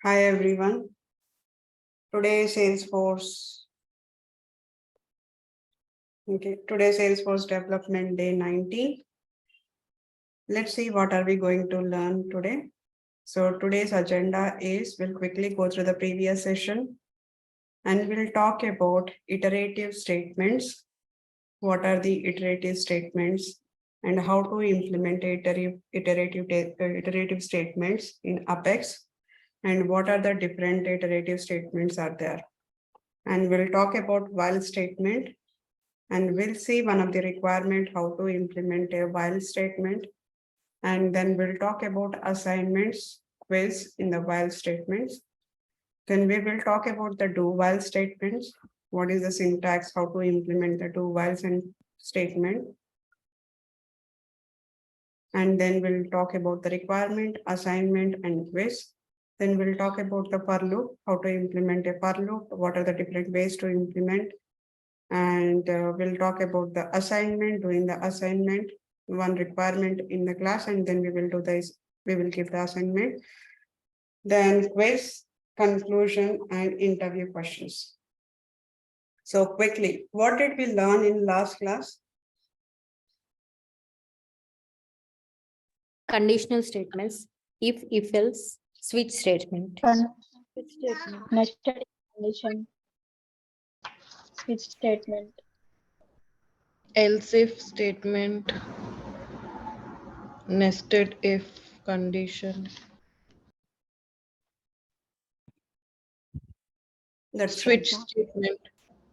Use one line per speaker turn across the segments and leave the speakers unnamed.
Hi everyone. Today Salesforce. Today Salesforce Development Day 19. Let's see what are we going to learn today. So today's agenda is we'll quickly go through the previous session and we'll talk about iterative statements. What are the iterative statements and how to implement iterative statements in Apex and what are the different iterative statements are there. And we'll talk about while statement. And we'll see one of the requirement, how to implement a while statement. And then we'll talk about assignments, quiz in the while statements. Then we will talk about the do while statements. What is the syntax, how to implement the do whiles and statement. And then we'll talk about the requirement, assignment, and quiz. Then we'll talk about the for loop, how to implement a for loop, what are the different ways to implement. And we'll talk about the assignment, doing the assignment, one requirement in the class, and then we will do this, we will give the assignment. Then quiz, conclusion, and interview questions. So quickly, what did we learn in last class?
Conditional statements, if else, switch statement.
Nested condition. Switch statement.
Else if statement, nested if condition.
That's
Switch
right.
statement.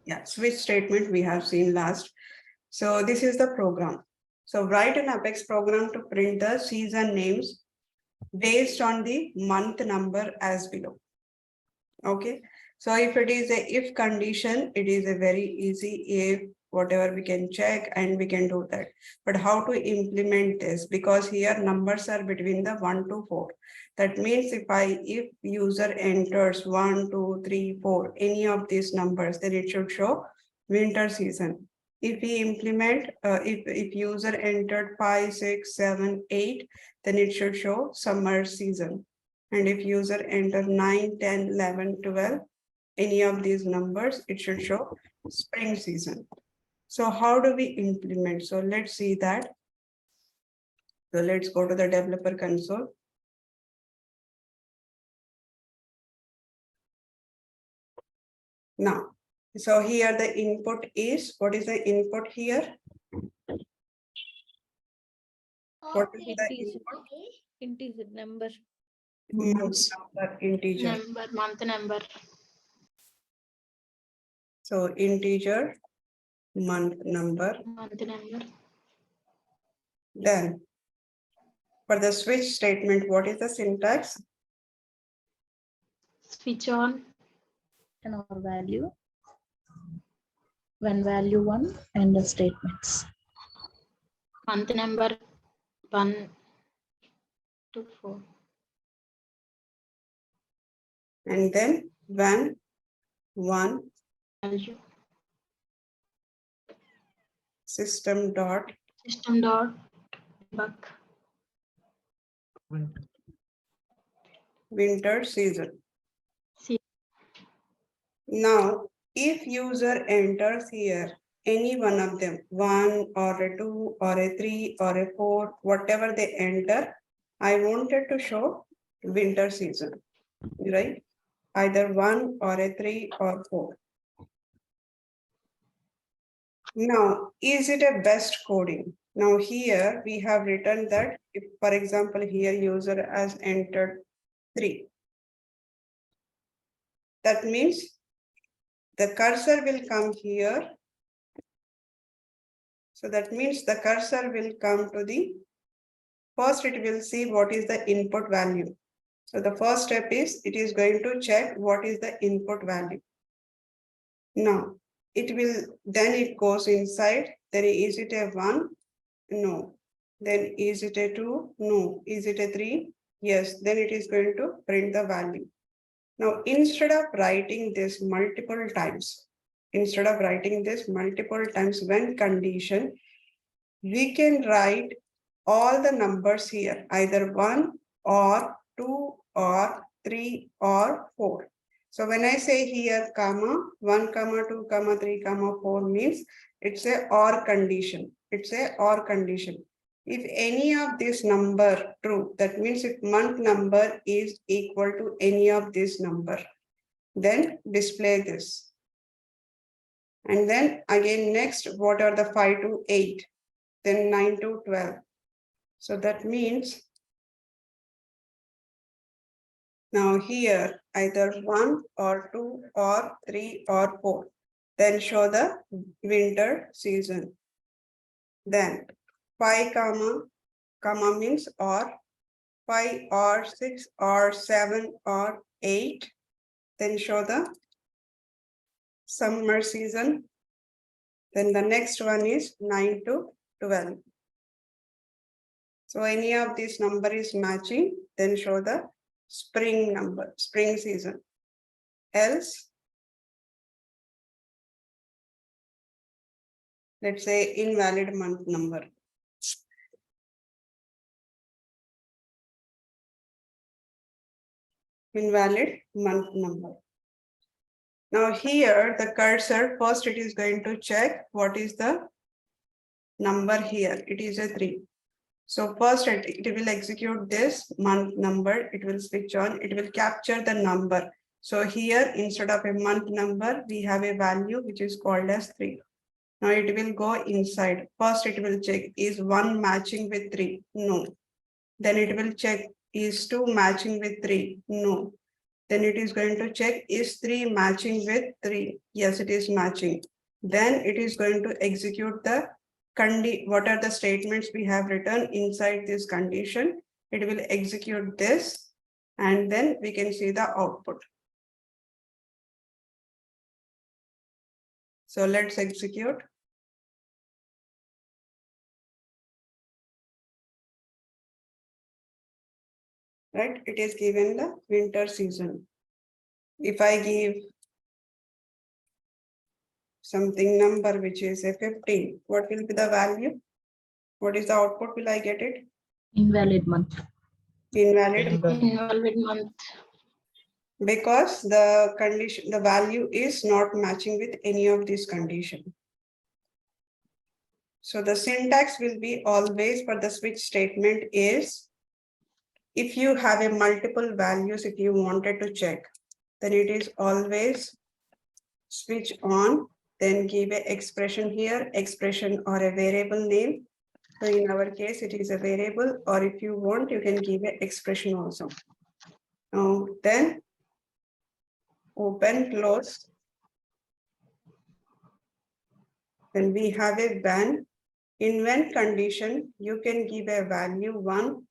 Yeah, switch statement we have seen last. So this is the program. So write an Apex program to print the season names based on the month number as below. Okay, so if it is a if condition, it is a very easy if whatever we can check and we can do that. But how to implement this? Because here numbers are between the 1 to 4. That means if user enters 1, 2, 3, 4, any of these numbers, then it should show winter season. If we implement, if user entered 5, 6, 7, 8, then it should show summer season. And if user enter 9, 10, 11, 12, any of these numbers, it should show spring season. So how do we implement? So let's see that. So let's go to the developer console. Now, so here the input is, what is the input here? What is the input?
Integer number.
Month number, integer.
Month number.
So integer, month number. Then for the switch statement, what is the syntax?
Switch on and or value. When value 1 and the statements. Month number 1 to 4.
And then when 1
Value.
system dot
Buck.
winter season.
See.
Now, if user enters here, any one of them, 1 or a 2 or a 3 or a 4, whatever they enter, I wanted to show winter season, right? Either 1 or a 3 or 4. Now, is it a best coding? Now here we have written that if, for example, here user has entered 3. That means the cursor will come here. So that means the cursor will come to the, first it will see what is the input value. So the first step is, it is going to check what is the input value. Now, it will, then it goes inside, then is it a 1? No. Then is it a 2? No. Is it a 3? Yes. Then it is going to print the value. Now, instead of writing this multiple times, when condition, we can write all the numbers here, either 1 or 2 or 3, or 4. So when I say here comma 1, comma 2, comma 3, comma 4 means it's a or condition. It's a or condition. If any of this number true, that means if month number is equal to any of this number, then display this. And then again next, what are the 5 to 8? Then 9 to 12. So that means now here either 1 or 2 or 3 or 4. Then show the winter season. Then 5 comma means or 5 or 6 or 7 or 8. Then show the summer season. Then the next one is 9 to 12. So any of this number is matching, then show the spring number, spring season. Else, let's say invalid month number. Invalid month number. Now here the cursor, first it is going to check what is the number here. It is a 3. So first it will execute this month number. It will switch on. It will capture the number. So here instead of a month number, we have a value which is called as 3. Now it will go inside. First it will check, is 1 matching with 3? No. Then it will check, is 2 matching with 3? No. Then it is going to check, is 3 matching with 3? Yes, it is matching. Then it is going to execute the what are the statements we have written inside this condition. It will execute this and then we can see the output. So let's execute. Right, it is given the winter season. If I give something number which is a 15, what will be the value? What is the output? Will I get it?
Invalid month.
Invalid.
Invalid month.
Because the condition, the value is not matching with any of these conditions. So the syntax will be always for the switch statement is, if you have a multiple values, if you wanted to check, then it is always switch on, then give a expression here, expression or a variable name. So in our case, it is a variable, or if you want, you can give an expression also. Now then open, close. Then we have a when. In when condition, you can give a value 1,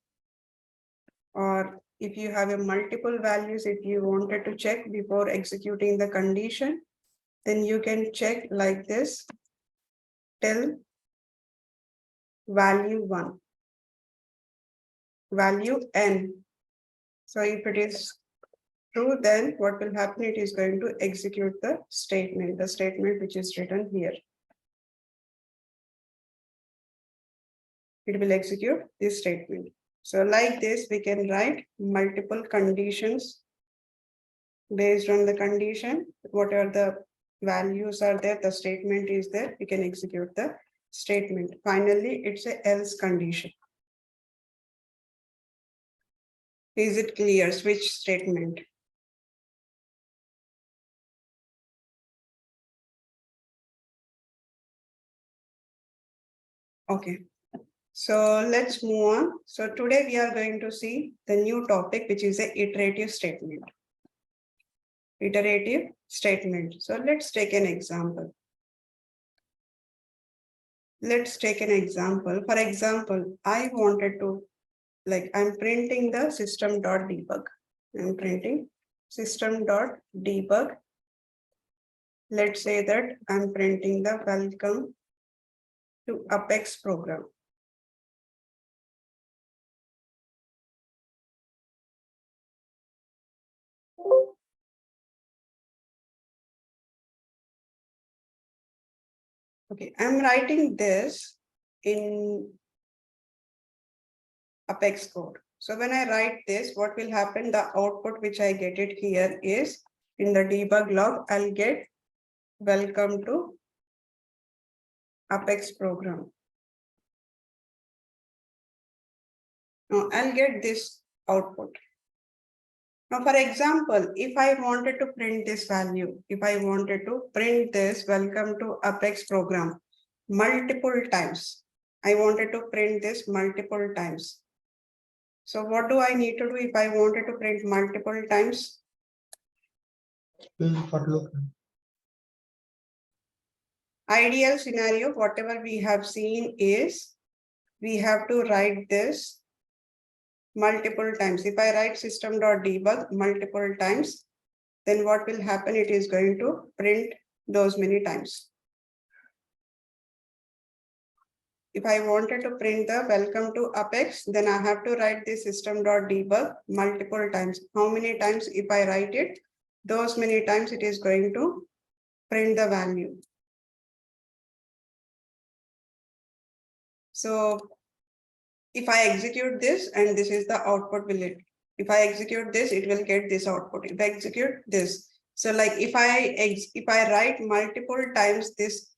or if you have a multiple values, if you wanted to check before executing the condition, then you can check like this till value 1, value n. So if it is true, then what will happen? It is going to execute the statement which is written here. It will execute this statement. So like this, we can write multiple conditions based on the condition. What are the values are there? The statement is there. We can execute the statement. Finally, it's a else condition. Is it clear? Switch statement. Okay. So let's move on. So today we are going to see the new topic, which is a iterative statement. Iterative statement. So let's take an example. Let's take an example. For example, I wanted to, like, I'm printing the system.debug. I'm printing system.debug. Let's say that I'm printing the welcome to Apex program. Okay, I'm writing this in Apex code. So when I write this, what will happen? The output which I get it here is in the debug log, I'll get welcome to Apex program. Now I'll get this output. Now, for example, if I wanted to print this value, if I wanted to print this welcome to Apex program multiple times, I wanted to print this multiple times. So what do I need to do if I wanted to print multiple times?
For loop.
Ideal scenario, whatever we have seen is we have to write this multiple times. If I write system.debug multiple times, then what will happen? It is going to print those many times. If I wanted to print the welcome to Apex, then I have to write the system.debug multiple times. How many times? If I write it, those many times it is going to print the value. So if I execute this and this is the output, will it? If I execute this, it will get this output. If I execute this, so like if I write multiple times this,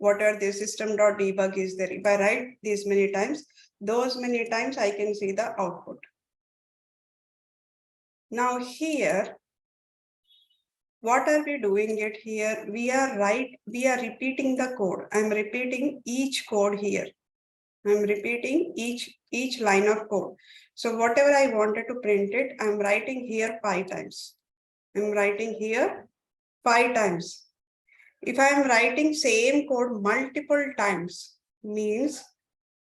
what are the system.debug is there? If I write these many times, those many times I can see the output. Now here, what are we doing it here? We are repeating the code. I'm repeating each code here. I'm repeating each line of code. So whatever I wanted to print it, I'm writing here 5 times. I'm writing here 5 times. If I'm writing same code multiple times, means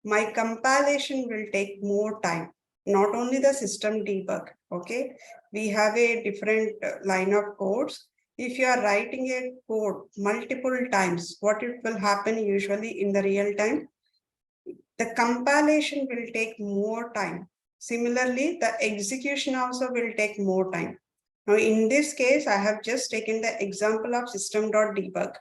my compilation will take more time. Not only the system debug, okay? We have a different line of codes. If you are writing a code multiple times, what it will happen usually in the real time? The compilation will take more time. Similarly, the execution also will take more time. Now, in this case, I have just taken the example of system.debug.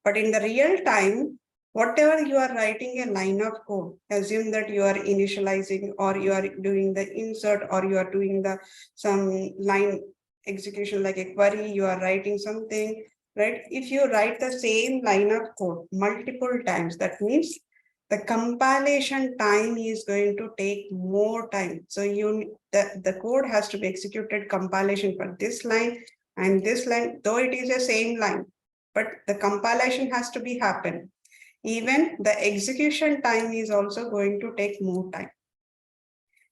But in the real time, whatever you are writing a line of code, assume that you are initializing or you are doing the insert or you are doing the some line execution like a query, you are writing something, right? If you write the same line of code multiple times, that means the compilation time is going to take more time. So the code has to be executed compilation for this line and this line, though it is the same line, but the compilation has to be happen. Even the execution time is also going to take more time.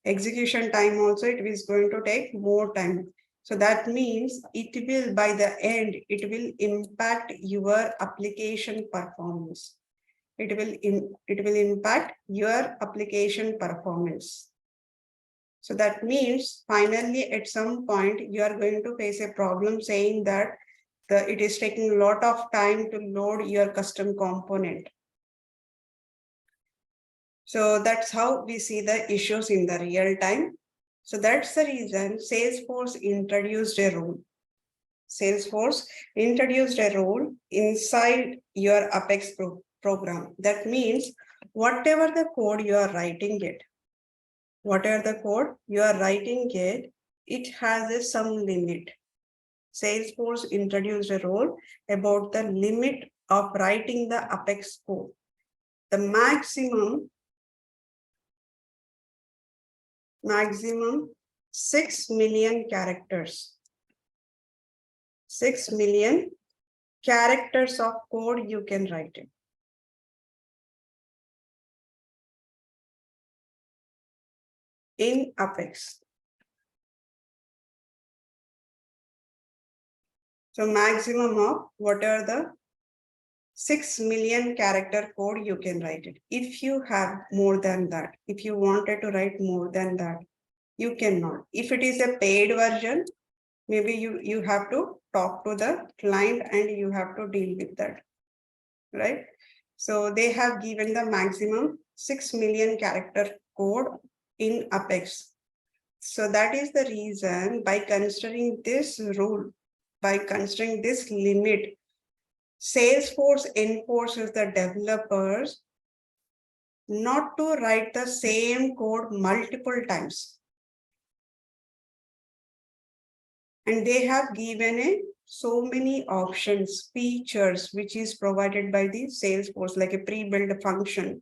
Execution time also, it is going to take more time. So that means it will, by the end, it will impact your application performance. It will impact your application performance. So that means finally at some point you are going to face a problem saying that it is taking a lot of time to load your custom component. So that's how we see the issues in the real time. So that's the reason Salesforce introduced a rule. Salesforce introduced a rule inside your Apex program. That means whatever the code you are writing it, it has some limit. Salesforce introduced a rule about the limit of writing the Apex code. The maximum 6 million characters. 6 million characters of code you can write it. In Apex. So maximum of what are the 6 million character code you can write it. If you have more than that, if you wanted to write more than that, you cannot. If it is a paid version, maybe you have to talk to the client and you have to deal with that, right? So they have given the maximum 6 million character code in Apex. So that is the reason by considering this rule, by considering this limit, Salesforce enforces the developers not to write the same code multiple times. And they have given so many options, features, which is provided by the Salesforce, like a pre-built function,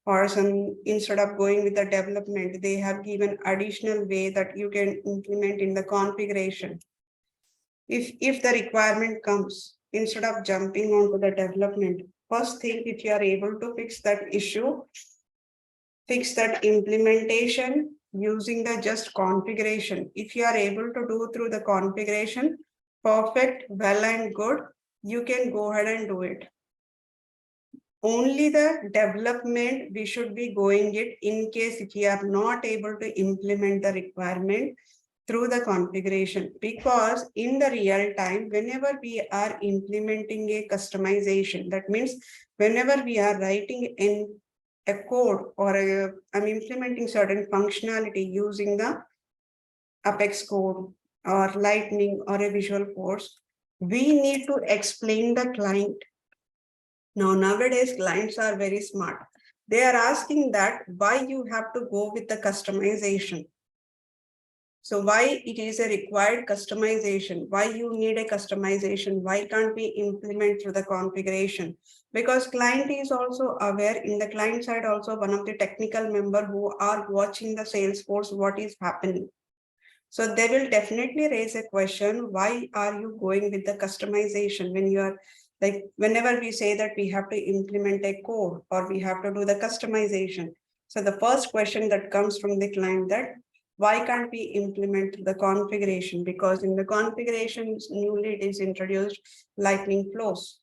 or some, instead of going with the development, they have given additional way that you can implement in the configuration. If the requirement comes, instead of jumping onto the development, first thing, if you are able to fix that issue, fix that implementation using the just configuration. If you are able to do through the configuration, perfect, well and good, you can go ahead and do it. Only the development we should be going it in case if you are not able to implement the requirement through the configuration, because in the real time, whenever we are implementing a customization, that means whenever we are writing in a code or I'm implementing certain functionality using the Apex code or Lightning or a Visual Force, we need to explain the client. Now, nowadays, clients are very smart. They are asking that why you have to go with the customization. So why it is a required customization? Why you need a customization? Why can't we implement through the configuration? Because client is also aware, in the client side also, one of the technical member who are watching the Salesforce, what is happening. So they will definitely raise a question, why are you going with the customization when you are like, whenever we say that we have to implement a code or we have to do the customization. So the first question that comes from the client, that why can't we implement the configuration? Because in the configuration, newly it is introduced lightning flows.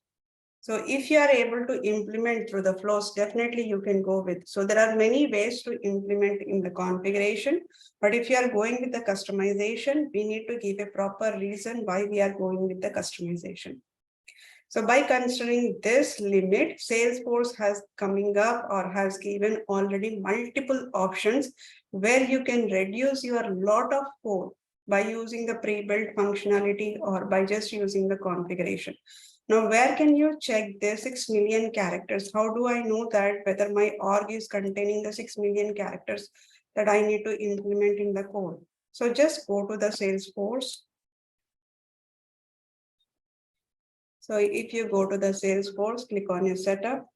So if you are able to implement through the flows, definitely you can go with. So there are many ways to implement in the configuration, but if you are going with the customization, we need to give a proper reason why we are going with the customization. So by considering this limit, Salesforce has coming up or has given already multiple options where you can reduce your lot of code by using the pre-built functionality or by just using the configuration. Now, where can you check the 6 million characters? How do I know that whether my org is containing the 6 million characters that I need to implement in the code? So just go to the Salesforce. So if you go to the Salesforce, click on your setup.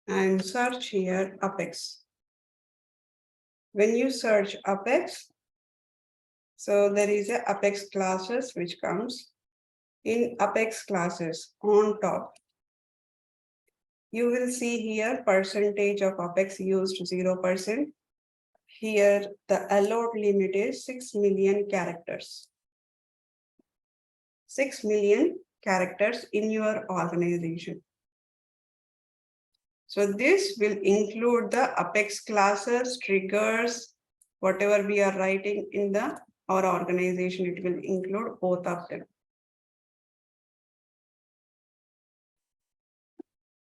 And search here Apex. When you search Apex, so there is a Apex classes which comes in Apex classes on top. You will see here percentage of Apex used 0%. Here the allowed limit is 6 million characters. 6 million characters in your organization. So this will include the Apex classes, triggers, whatever we are writing in our organization, it will include both of them.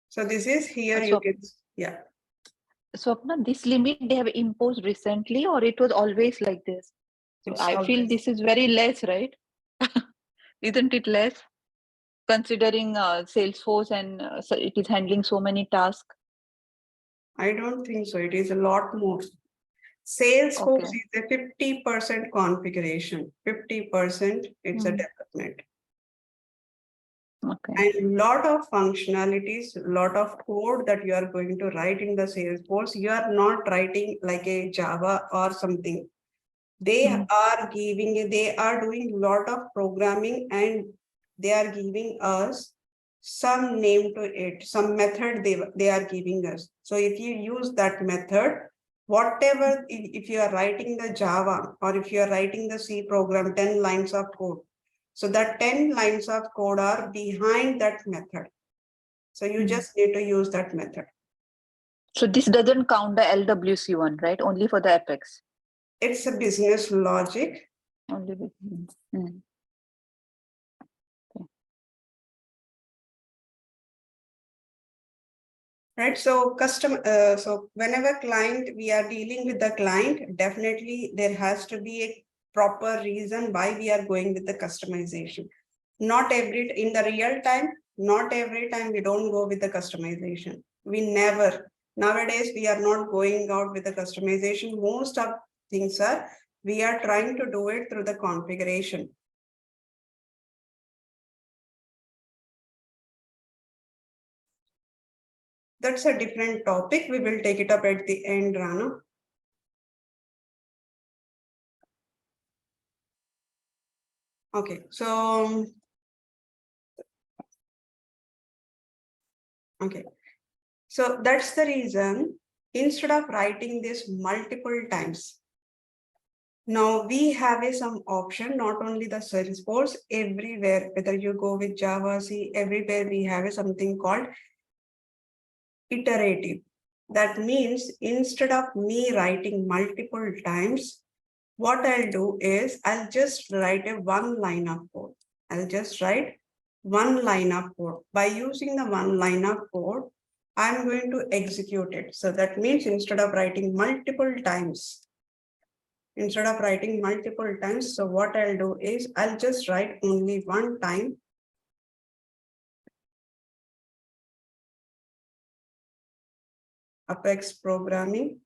So this is here you can, yeah.
Swapna, this limit they have imposed recently, or it was always like this? So I feel this is very less, right? Isn't it less? Considering Salesforce and so it is handling so many tasks.
I don't think so. It is a lot more. Salesforce is a 50% configuration, 50% it's a development.
Okay.
And lot of functionalities, lot of code that you are going to write in the Salesforce, you are not writing like a Java or something. They are doing a lot of programming and they are giving us some name to it, some method they are giving us. So if you use that method, whatever, if you are writing the Java or if you are writing the C program, 10 lines of code. So that 10 lines of code are behind that method. So you just need to use that method.
So this doesn't count the LWC one, right? Only for the Apex.
It's a business logic.
Only okay.
Right, so so whenever we are dealing with the client, definitely there has to be a proper reason why we are going with the customization. Not in the real time, not every time we don't go with the customization. We never, nowadays we are not going out with the customization. Most of things are, we are trying to do it through the configuration. That's a different topic. We will take it up at the end, Rana. Okay, so okay. So that's the reason, instead of writing this multiple times, now we have some option, not only the Salesforce, everywhere, whether you go with Java, C, everywhere we have something called iterative. That means instead of me writing multiple times, what I'll do is I'll just write a one line of code. I'll just write one line of code. By using the one line of code, I'm going to execute it. So that means instead of writing multiple times, so what I'll do is I'll just write only one time. Apex programming.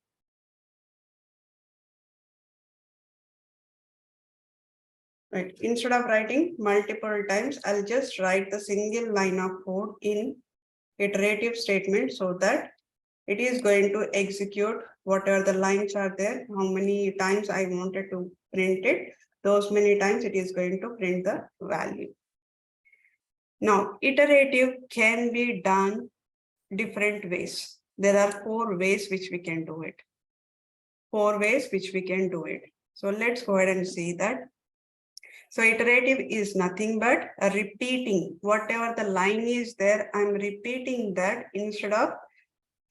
Right. Instead of writing multiple times, I'll just write the single line of code in iterative statement so that it is going to execute whatever the lines are there, how many times I wanted to print it, those many times it is going to print the value. Now, iterative can be done different ways. There are 4 ways which we can do it. 4 ways which we can do it. So let's go ahead and see that. So iterative is nothing but repeating whatever the line is there. I'm repeating that instead of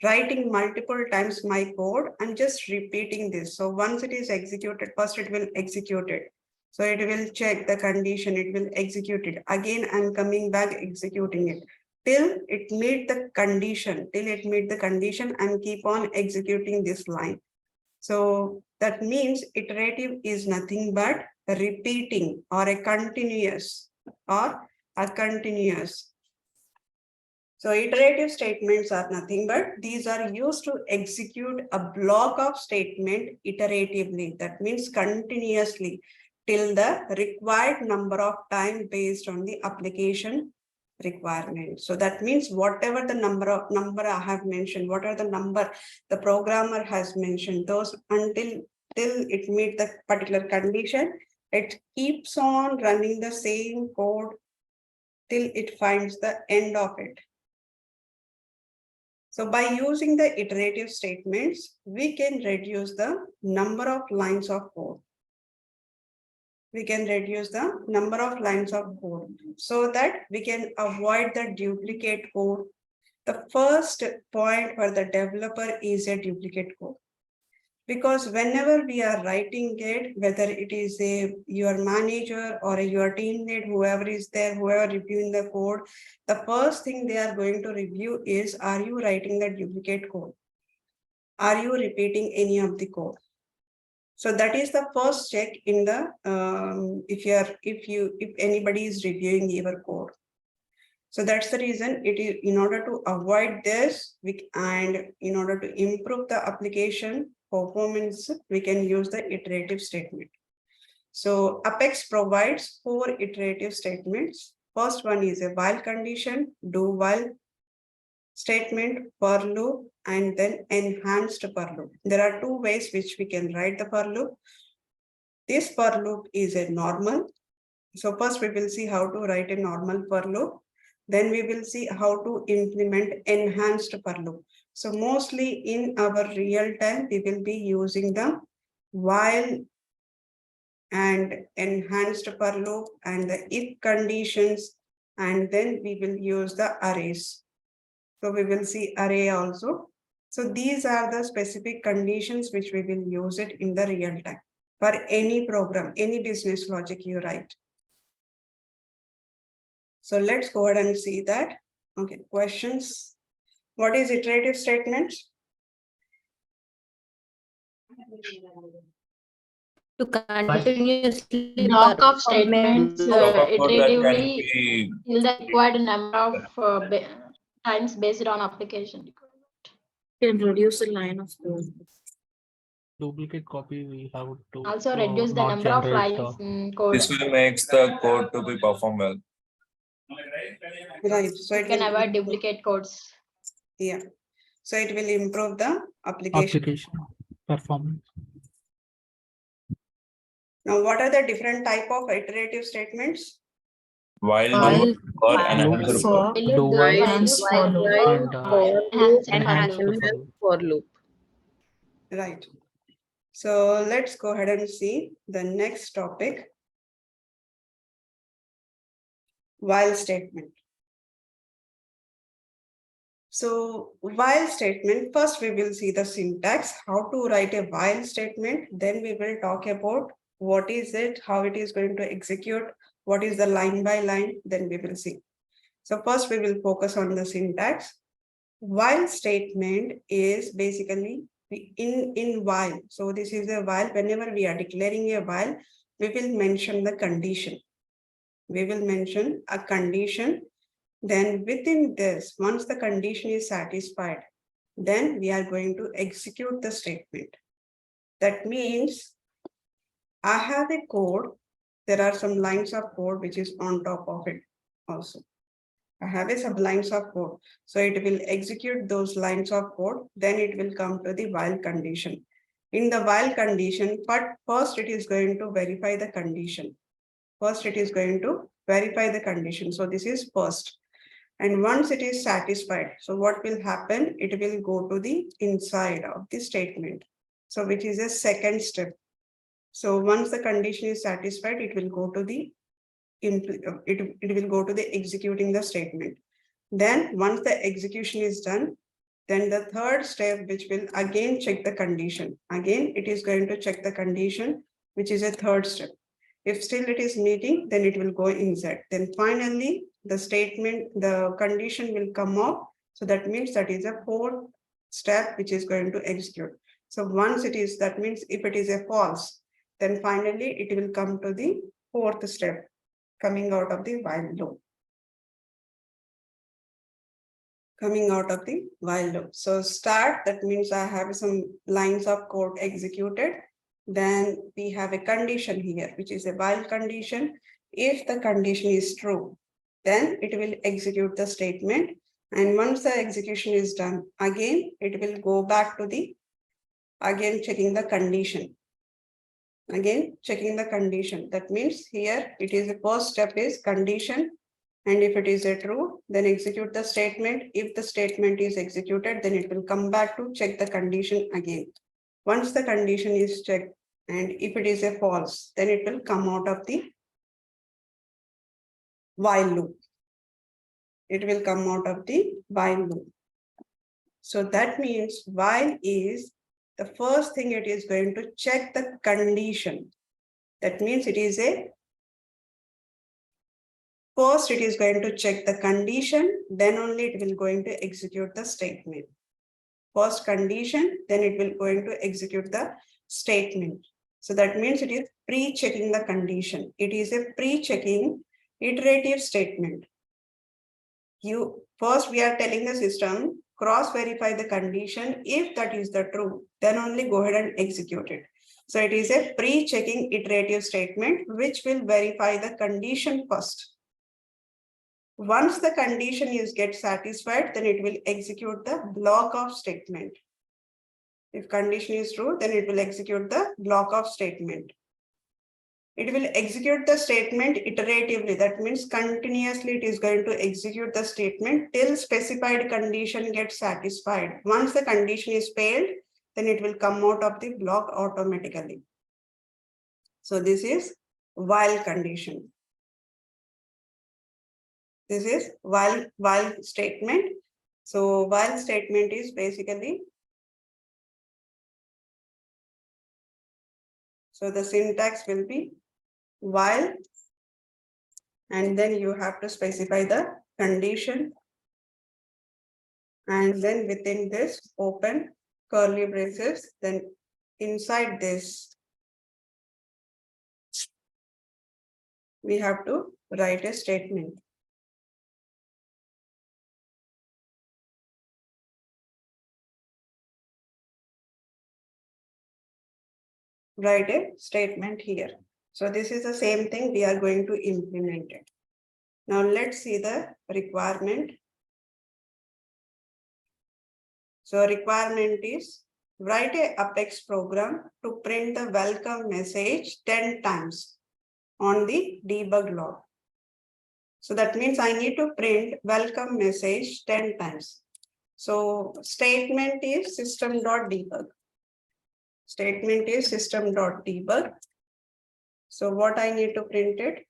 writing multiple times my code. I'm just repeating this. So once it is executed, first it will execute it. So it will check the condition, it will execute it. Again, I'm coming back executing it till it meet the condition, and keep on executing this line. So that means iterative is nothing but repeating or a continuous. So iterative statements are nothing but these are used to execute a block of statement iteratively. That means continuously till the required number of time based on the application requirement. So that means whatever the number I have mentioned, whatever the number the programmer has mentioned, those till it meets the particular condition, it keeps on running the same code till it finds the end of it. So by using the iterative statements, we can reduce the number of lines of code. So that we can avoid the duplicate code. The first point for the developer is a duplicate code. Because whenever we are writing it, whether it is your manager or your team lead, whoever is there, whoever reviewing the code, the first thing they are going to review is, are you writing the duplicate code? Are you repeating any of the code? So that is the first check in the if anybody is reviewing your code. So that's the reason it is, in order to avoid this and in order to improve the application performance, we can use the iterative statement. So Apex provides 4 iterative statements. First one is a while condition, do while statement, for loop, and then enhanced for loop. There are 2 ways which we can write the for loop. This for loop is a normal. So first we will see how to write a normal for loop. Then we will see how to implement enhanced for loop. So mostly in our real time, we will be using the while and enhanced for loop and the if conditions, and then we will use the arrays. So we will see array also. So these are the specific conditions which we will use it in the real time for any program, any business logic you write. So let's go ahead and see that. Okay, questions. What is iterative statements?
To continuously
Block of
perform
statements
Block of code that can
iteratively
be
fill the required number of times based on application requirement.
Can reduce the line of code.
Duplicate copy we have to
Also reduce the
not
number of
generate
lines in code.
this will makes the code to be perform well.
Right, so
You
it
can
will
avoid
improve-
duplicate codes.
Yeah, so it will improve the application.
application performance.
Now, what are the different type of iterative statements?
While
While
loop or enhancer
for
loop.
Loop,
Do while
enhance for loop.
and
enhance
enhance
for loop.
for loop.
For loop.
Right. So let's go ahead and see the next topic. While statement. So while statement, first we will see the syntax, how to write a while statement. Then we will talk about what is it, how it is going to execute, what is the line by line, then we will see. So first we will focus on the syntax. While statement is basically in while. So this is a while. Whenever we are declaring a while, we will mention the condition. We will mention a condition. Then within this, once the condition is satisfied, then we are going to execute the statement. That means I have a code. There are some lines of code which is on top of it also. I have a sublines of code. So it will execute those lines of code. Then it will come to the while condition. In the while condition, but first it is going to verify the condition. First it is going to verify the condition. So this is first. And once it is satisfied, so what will happen? It will go to the inside of the statement. So which is a second step. So once the condition is satisfied, it will go to the it will go to the executing the statement. Then once the execution is done, then the third step, which will again check the condition. Again, it is going to check the condition, which is a third step. If still it is meeting, then it will go inside. Then finally, the statement, the condition will come up. So that means that is a fourth step, which is going to execute. So once it is, that means if it is a false, then finally it will come to the fourth step, coming out of the while loop. Coming out of the while loop. So start, that means I have some lines of code executed. Then we have a condition here, which is a while condition. If the condition is true, then it will execute the statement. And once the execution is done, again, it will go back to the, again, checking the condition. Again, checking the condition. That means here it is the first step is condition. And if it is a true, then execute the statement. If the statement is executed, then it will come back to check the condition again. Once the condition is checked, and if it is a false, then it will come out of the while loop. It will come out of the while loop. So that means while is the first thing it is going to check the condition. That means it is a first it is going to check the condition, then only it will going to execute the statement. First condition, then it will going to execute the statement. So that means it is pre-checking the condition. It is a pre-checking iterative statement. First we are telling the system, cross-verify the condition. If that is the true, then only go ahead and execute it. So it is a pre-checking iterative statement, which will verify the condition first. Once the condition is get satisfied, then it will execute the block of statement. If condition is true, then it will execute the block of statement. It will execute the statement iteratively. That means continuously it is going to execute the statement till specified condition gets satisfied. Once the condition is failed, then it will come out of the block automatically. So this is while condition. This is while statement. So while statement is basically, so the syntax will be while, and then you have to specify the condition, and then within this open curly braces, then inside this we have to write a statement. Write a statement here. So this is the same thing we are going to implement it. Now let's see the requirement. So requirement is write a Apex program to print the welcome message 10 times on the debug log. So that means I need to print welcome message 10 times. So statement is system.debug. Statement is system.debug. So what I need to print it?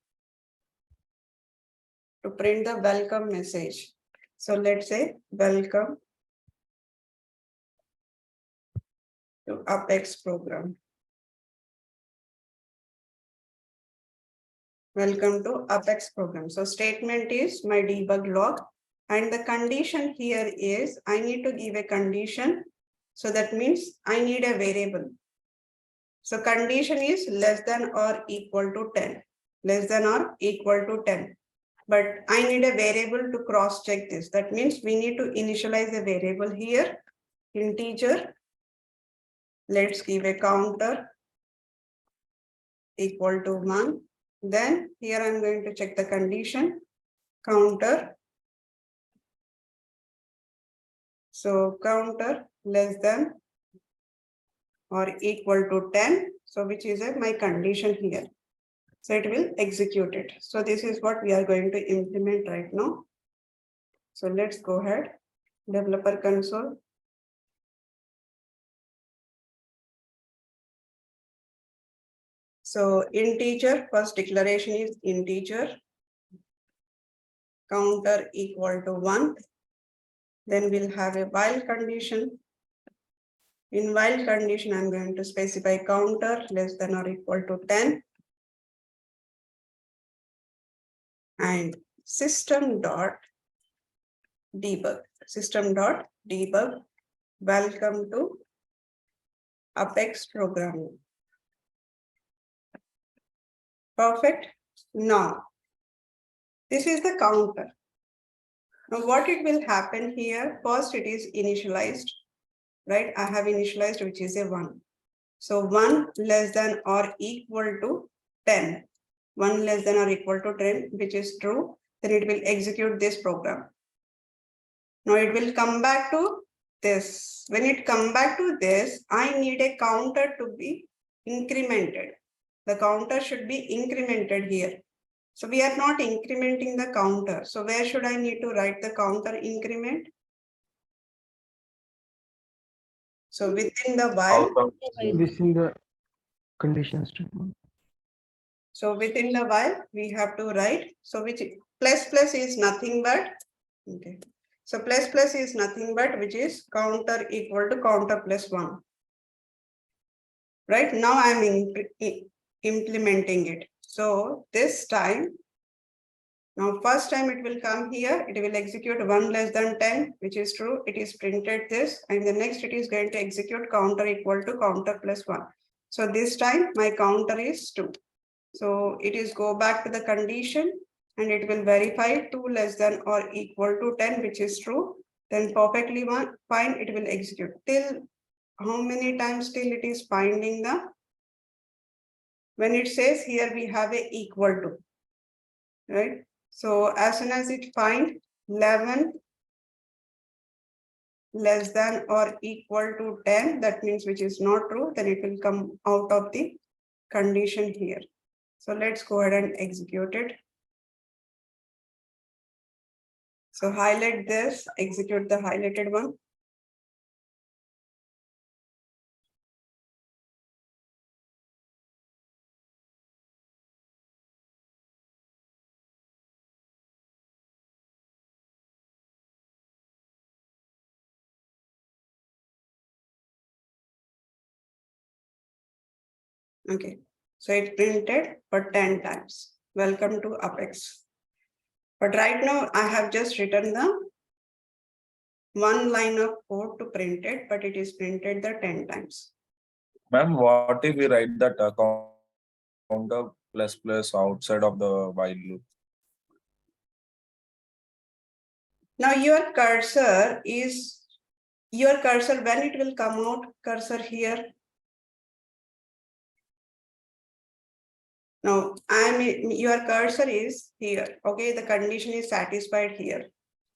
To print the welcome message. So let's say welcome to Apex program. Welcome to Apex program. So statement is my debug log, and the condition here is I need to give a condition. So that means I need a variable. So condition is less than or equal to 10, less than or equal to 10. But I need a variable to cross check this. That means we need to initialize a variable here, integer. Let's give a counter equal to 1. Then here I'm going to check the condition, counter. So counter less than or equal to 10. So which is my condition here. So it will execute it. So this is what we are going to implement right now. So let's go ahead. Developer console. So integer, first declaration is integer. Counter equal to 1. Then we'll have a while condition. In while condition, I'm going to specify counter less than or equal to 10. And system.debug. System.debug. Welcome to Apex programming. Perfect. Now, this is the counter. Now, what it will happen here? First, it is initialized, right? I have initialized, which is a 1. So 1 less than or equal to 10. 1 less than or equal to 10, which is true. Then it will execute this program. Now it will come back to this. When it come back to this, I need a counter to be incremented. The counter should be incremented here. So we are not incrementing the counter. So where should I need to write the counter increment? So within the while.
Within the condition statement.
So within the while, we have to write. So which plus is nothing but, okay. So plus is nothing but which is counter equal to counter plus 1. Right now I'm implementing it. So this time, now first time it will come here, it will execute 1 less than 10, which is true. It is printed this, and the next it is going to execute counter equal to counter plus 1. So this time my counter is 2. So it is go back to the condition and it will verify 2 less than or equal to 10, which is true. Then perfectly fine, it will execute. Till how many times till it is finding the, when it says here we have a equal to, right? So as soon as it find 11 less than or equal to 10, that means which is not true, then it will come out of the condition here. So let's go ahead and execute it. So highlight this, execute the highlighted one. Okay, so it printed for 10 times. Welcome to Apex. But right now I have just written the 1 line of code to print it, but it is printed the 10 times.
Ma'am, what if we write that counter counter plus plus outside of the while loop.
Now your cursor, when it will come out, cursor here. Now your cursor is here. Okay, the condition is satisfied here.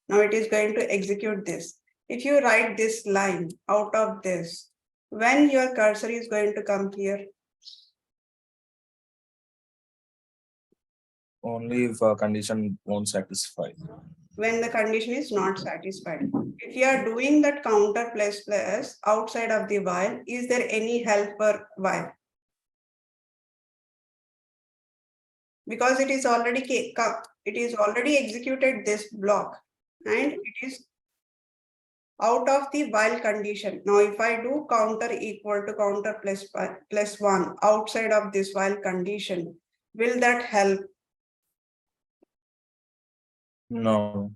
Now it is going to execute this. If you write this line out of this, when your cursor is going to come here?
Only if a condition won't satisfy.
When the condition is not satisfied. If you are doing that counter plus plus outside of the while, is there any help for while? Because it is already executed this block and it is out of the while condition. Now, if I do counter equal to counter plus 1 outside of this while condition, will that help?
No.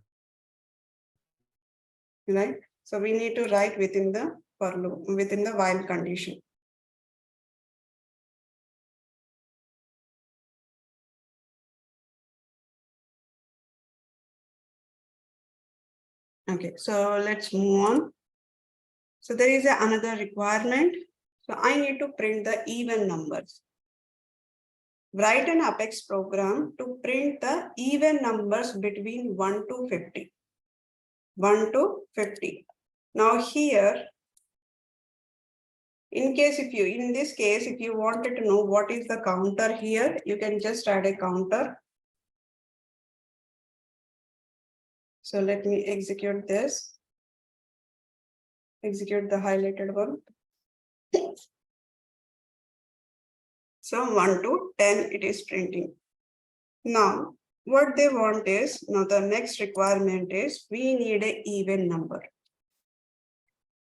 Right? So we need to write within the for loop, within the while condition. Okay, so let's move on. So there is another requirement. So I need to print the even numbers. Write an Apex program to print the even numbers between 1 to 50. 1 to 50. Now here, in this case, if you wanted to know what is the counter here, you can just add a counter. So let me execute this. Execute the highlighted one. So 1 to 10 it is printing. Now, what they want is, now the next requirement is we need an even number.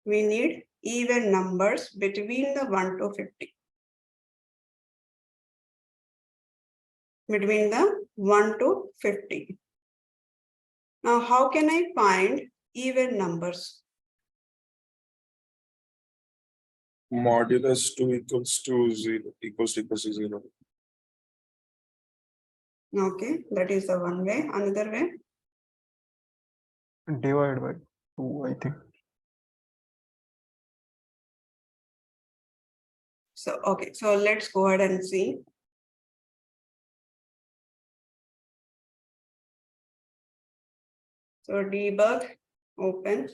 We need even numbers between the 1 to 50. Between the 1 to 50. Now, how can I find even numbers?
Modulus 2 equals to 0 equals to 0.
Okay, that is the one way. Another way?
Divide by 2, I think.
So, okay, so let's go ahead and see. So debug, open.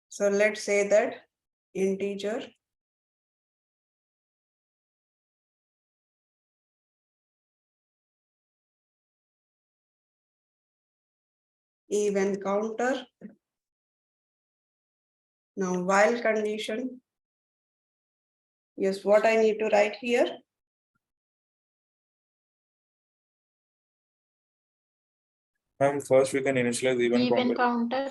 So let's say that integer even counter. Now while condition. Yes, what I need to write here?
And first we can initialize even counter.
counter.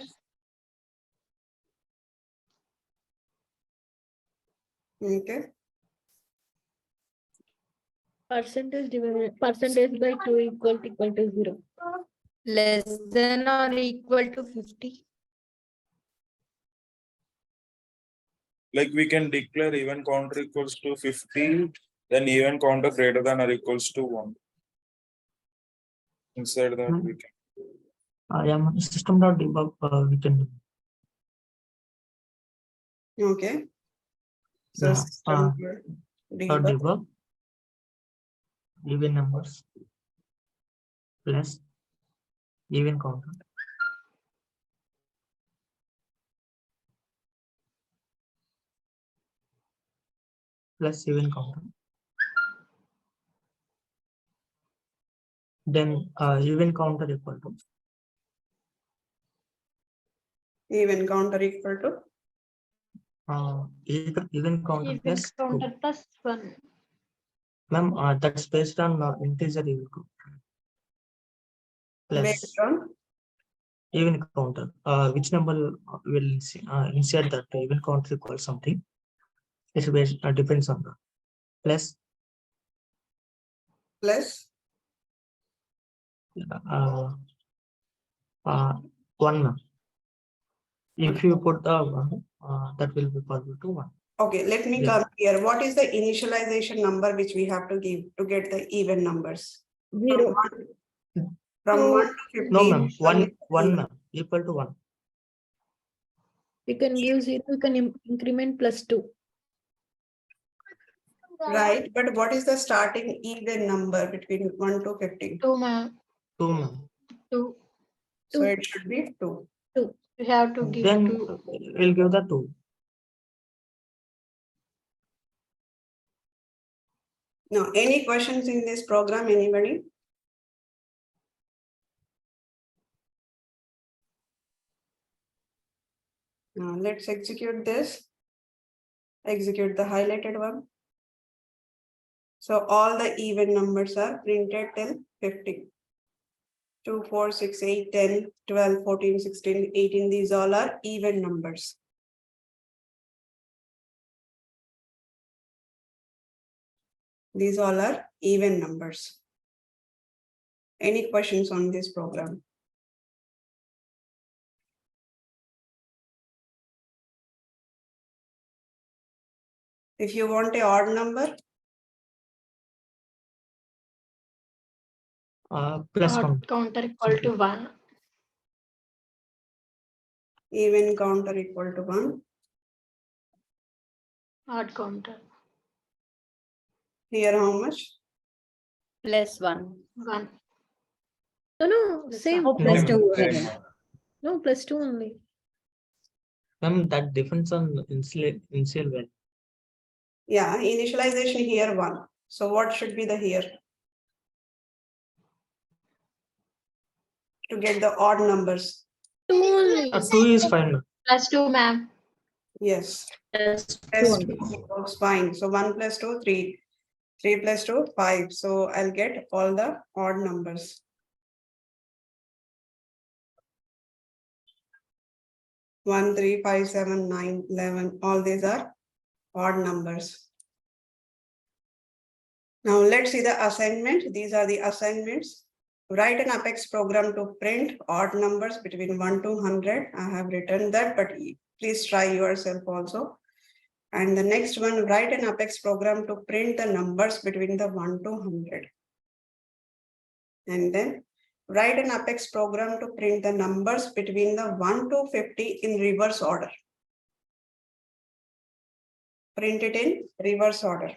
Okay.
Percentage by 2 equal to 0.
Less than or equal to 50.
Like we can declare even counter equals to 50, then even counter greater than or equals to 1. Inside that we can.
System.debug, we can do.
Okay. So
Yeah,
system debug.
debug even numbers plus even counter plus even counter. Then even counter equal to
Even counter equal to
even counter
Even
plus 2.
counter plus 1.
Ma'am, that's based on integer even counter
based
plus
on
even counter. Which number will insert that even counter equals something? It depends on the plus uh, 1. If you put the 1, that will be equal to 1.
Okay, let me
Yeah.
come here. What is the initialization number which we have to give to get the even numbers?
0.
From
No.
1 to 15.
No, ma'am. One,
even.
ma'am, equal to 1.
We can give 0, we can increment plus 2.
Right, but what is the starting even number between 1 to 15?
2, ma'am.
2, ma'am.
2.
So
2.
it should be 2.
You have to give
Then
2.
we'll give the 2.
Now, any questions in this program, anybody? Now let's execute this. Execute the highlighted one. So all the even numbers are printed till 50. 2, 4, 6, 8, 10, 12, 14, 16, 18. These all are even numbers. These all are even numbers. Any questions on this program? If you want a odd number,
Plus
Odd
count.
counter equal to 1.
even counter equal to 1.
Odd counter.
Here how much?
+1.
1.
No, same.
Oh,
No,
+2.
Same.
No, plus 2 only.
Ma'am, that depends on initial value.
Yeah, initialization here 1. So what should be the here? To get the odd numbers.
2 only.
2 is fine, ma'am.
Plus 2, ma'am.
Yes.
Plus 2
Plus
only.
2 was fine. So 1 plus 2, 3. 3 plus 2, 5. So I'll get all the odd numbers. 1, 3, 5, 7, 9, 11. All these are odd numbers. Now let's see the assignment. These are the assignments. Write an Apex program to print odd numbers between 1 to 100. I have written that, but please try yourself also. And the next one, write an Apex program to print the numbers between the 1 to 100. And then write an Apex program to print the numbers between the 1 to 50 in reverse order. Print it in reverse order.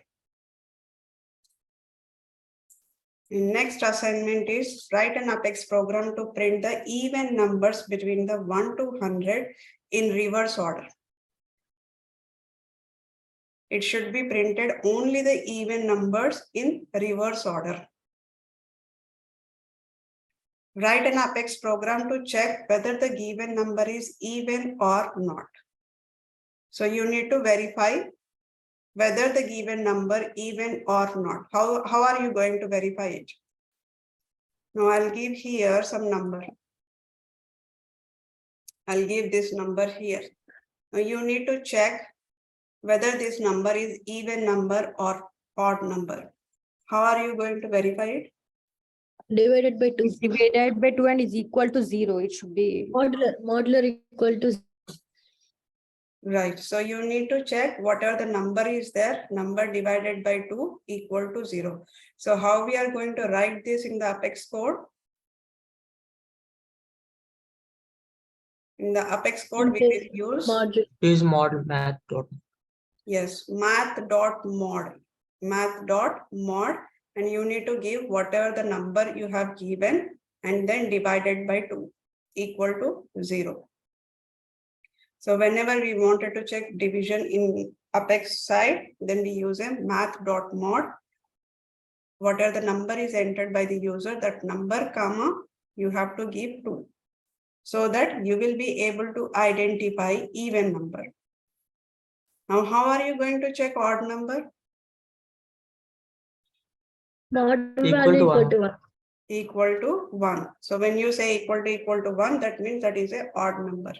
Next assignment is write an Apex program to print the even numbers between the 1 to 100 in reverse order. It should be printed only the even numbers in reverse order. Write an Apex program to check whether the given number is even or not. So you need to verify whether the given number even or not. How are you going to verify it? Now I'll give here some number. I'll give this number here. Now you need to check whether this number is even number or odd number. How are you going to verify it?
Divided by 2.
It's divided by 2 and is equal to 0. It should be.
Modular equal to
Right. So you need to check whatever the number is there, number divided by 2 equal to 0. So how we are going to write this in the Apex code? In the Apex code, we will use
module.
Use mod math dot.
yes, math.mod. Math.mod, and you need to give whatever the number you have given and then divided by 2 equal to 0. So whenever we wanted to check division in Apex side, then we use a math.mod. Whatever the number is entered by the user, that number, comma, you have to give 2. So that you will be able to identify even number. Now, how are you going to check odd number?
Mod
Equal
value
to
equal
1.
to 1.
Equal to 1. So when you say equal to 1, that means that is a odd number.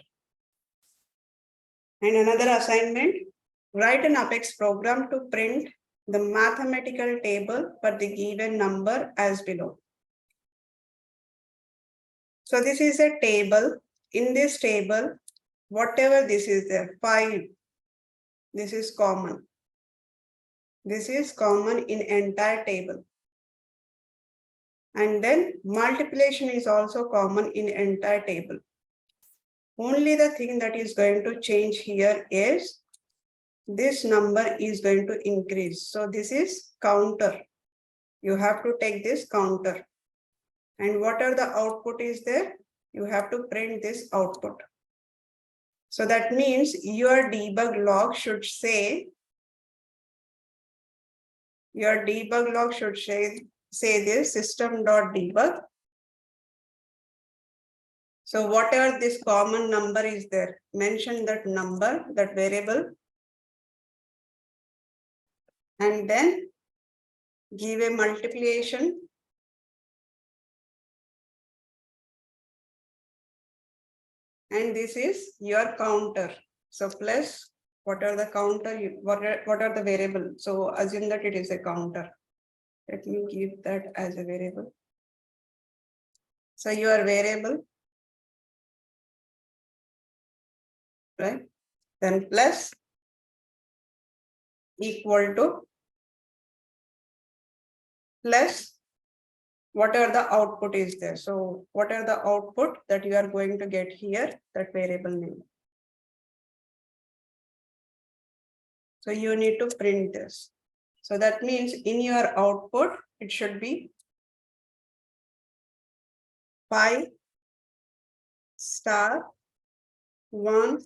And another assignment, write an Apex program to print the mathematical table for the given number as below. So this is a table. In this table, whatever this is there, 5, This is common. This is common in entire table. And then multiplication is also common in entire table. Only the thing that is going to change here is this number is going to increase. So this is counter. You have to take this counter. And what are the output is there? You have to print this output. So that means your debug log should say, say this system.debug. So whatever this common number is there, mention that number, that variable, and then give a multiplication. And this is your counter. So plus, what are the counter, what are the variable? So assume that it is a counter. Let me give that as a variable. So your variable, right? Then plus equal to plus what are the output is there. So what are the output that you are going to get here, that variable name. So you need to print this. So that means in your output, it should be 5 star 1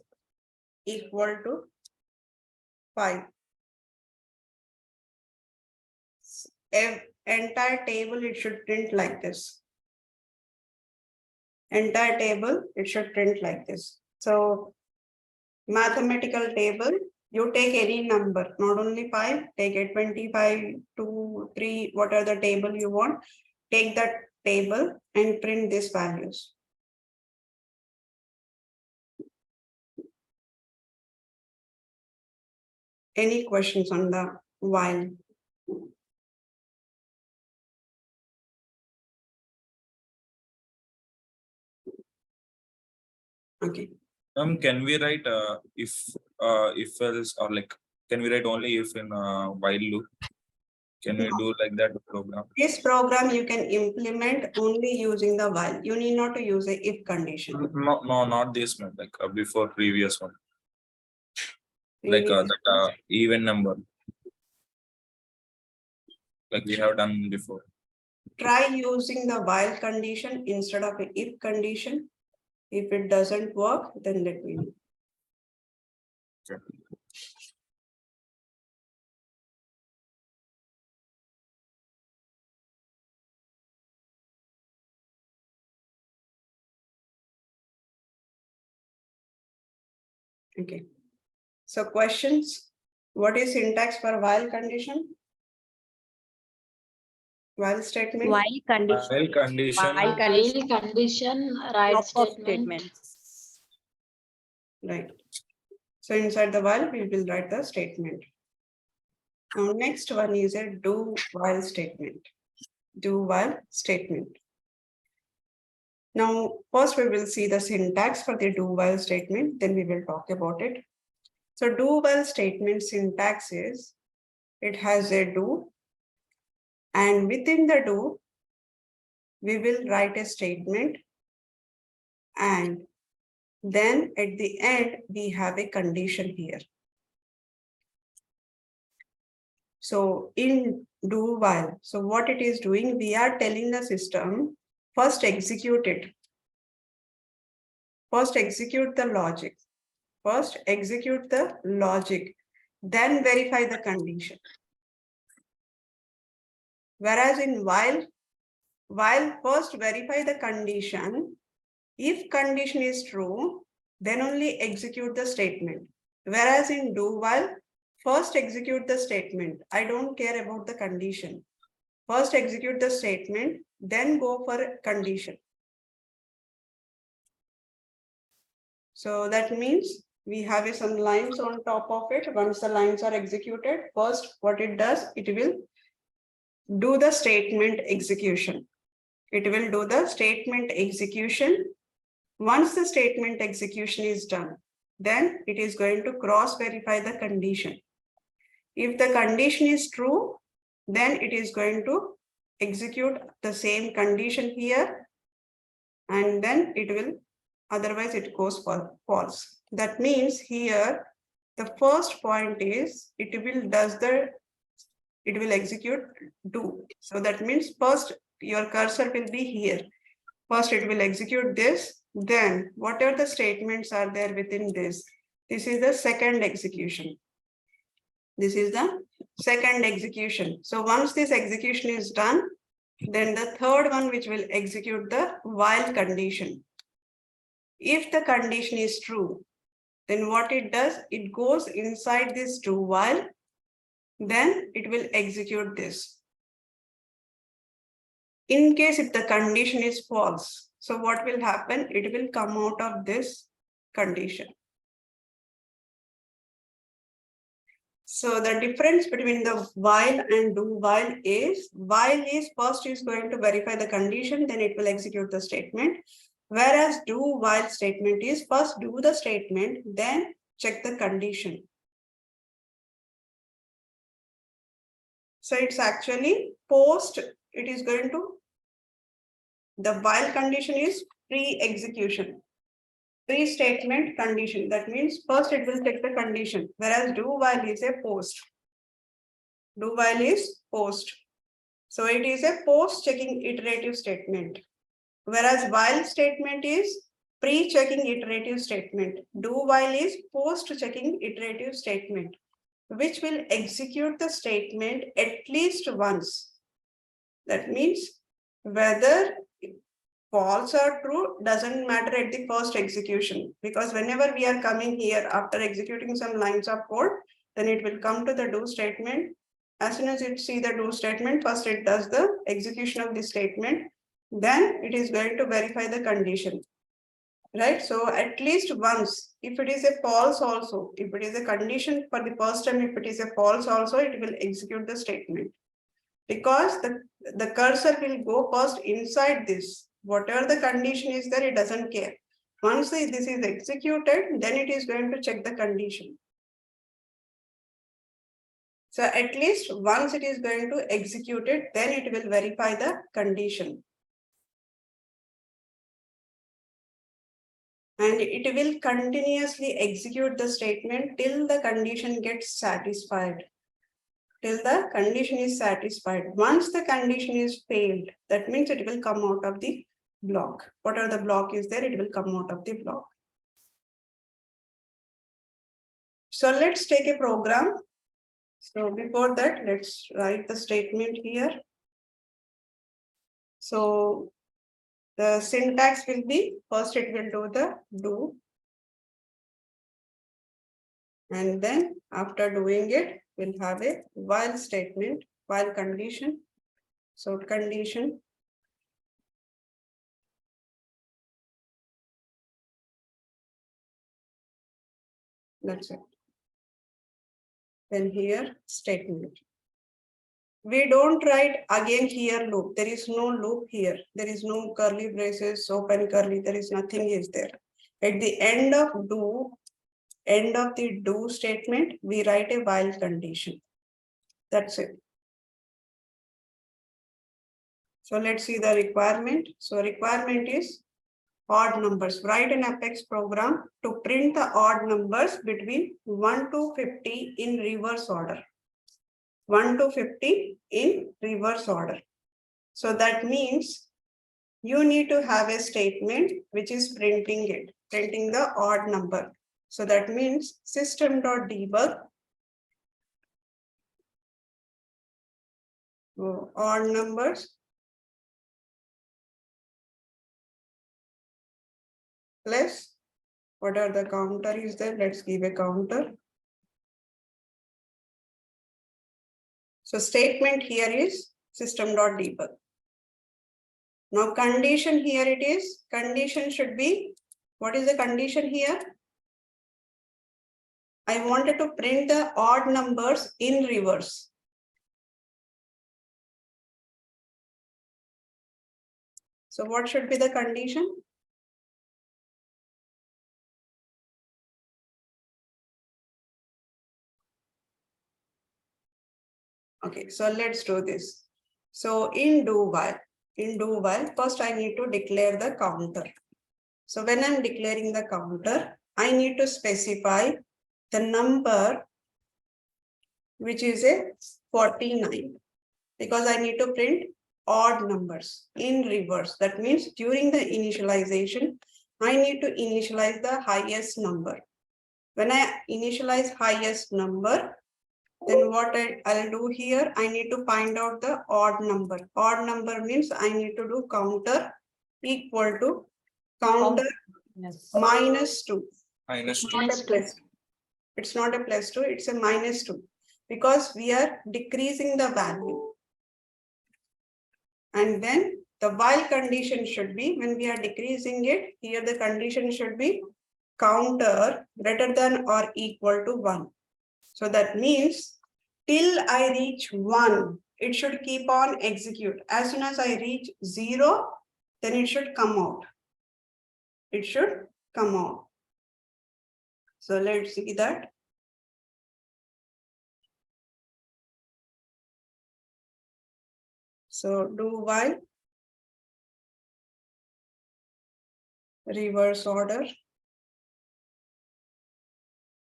equal to 5. Entire table, it should print like this. Entire table, it should print like this. So mathematical table, you take any number, not only 5, take a 25, 2, 3, what are the table you want, take that table and print these values. Any questions on the while? Okay.
Can we write if else, or like can we write only if in while loop? Can we do like that program?
This program you can implement only using the while. You need not to use a if condition.
No, not this one. Like before previous one. Like
Previous
that even number. Like we have done before.
Try using the while condition instead of an if condition. If it doesn't work, then let me know.
Okay.
Okay. So questions? What is syntax for while condition? While statement?
While condition.
While condition.
While condition.
While condition, right
Block of
statement.
statements.
Right. So inside the while, we will write the statement. Now next one is a do while statement. Do while statement. Now, first we will see the syntax for the do while statement, then we will talk about it. So do while statement syntax is, it has a do, and within the do, we will write a statement, and then at the end, we have a condition here. So in do while, so what it is doing, we are telling the system, first execute it. First execute the logic. First execute the logic, then verify the condition. Whereas in while first verify the condition, if condition is true, then only execute the statement. Whereas in do while, first execute the statement. I don't care about the condition. First execute the statement, then go for a condition. So that means we have some lines on top of it. Once the lines are executed, first what it does, it will do the statement execution. It will do the statement execution. Once the statement execution is done, then it is going to cross verify the condition. If the condition is true, then it is going to execute the same condition here, and then it will, otherwise it goes for false. That means here the first point is it will execute do. So that means first your cursor will be here. First it will execute this, then whatever the statements are there within this is the second execution. This is the second execution. So once this execution is done, then the third one which will execute the while condition. If the condition is true, then what it does, it goes inside this do while, then it will execute this. In case if the condition is false, so what will happen? It will come out of this condition. So the difference between the while and do while is first is going to verify the condition, then it will execute the statement. Whereas do while statement is first do the statement, then check the condition. So it's actually post, it is going to, the while condition is pre-execution. Pre-statement condition. That means first it will check the condition, whereas do while is a post. Do while is post. So it is a post-checking iterative statement. Whereas while statement is pre-checking iterative statement. Do while is post-checking iterative statement, which will execute the statement at least once. That means whether false or true doesn't matter at the first execution, because whenever we are coming here after executing some lines of code, then it will come to the do statement. As soon as it see the do statement, first it does the execution of the statement, then it is going to verify the condition, right? So at least once, if it is a false also, if it is a condition for the first time, if it is a false also, it will execute the statement, because the cursor will go first inside this. Whatever the condition is there, it doesn't care. Once this is executed, then it is going to check the condition. So at least once it is going to execute it, then it will verify the condition. And it will continuously execute the statement till the condition gets satisfied. Till the condition is satisfied. Once the condition is failed, that means it will come out of the block. Whatever the block is there, it will come out of the block. So let's take a program. So before that, let's write the statement here. So the syntax will be, first it will do the do. And then after doing it, we'll have a while statement, while condition. So condition. That's it. Then here statement. We don't write again here loop. There is no loop here. There is no curly braces, open curly. There is nothing is there. At the end of the do statement, we write a while condition. That's it. So let's see the requirement. So requirement is odd numbers. Write an Apex program to print the odd numbers between 1 to 50 in reverse order. 1 to 50 in reverse order. So that means you need to have a statement which is printing it, printing the odd number. So that means system.debug odd numbers plus whatever the counter is there, let's give a counter. So statement here is system.debug. Now condition here it is, condition should be, what is the condition here? I wanted to print the odd numbers in reverse. So what should be the condition? Okay, so let's do this. So in do while, first I need to declare the counter. So when I'm declaring the counter, I need to specify the number which is a 49 because I need to print odd numbers in reverse. That means during the initialization, I need to initialize the highest number. When I initialize highest number, then what I'll do here, I need to find out the odd number. Odd number means I need to do counter equal to counter -2.
Minus
It's not a plus. It's not a +2, it's a -2 because we are decreasing the value. And then the while condition should be, when we are decreasing it, here the condition should be counter greater than or equal to 1. So that means till I reach 1, it should keep on execute. As soon as I reach 0, then it should come out. It should come out. So let's see that. So do while reverse order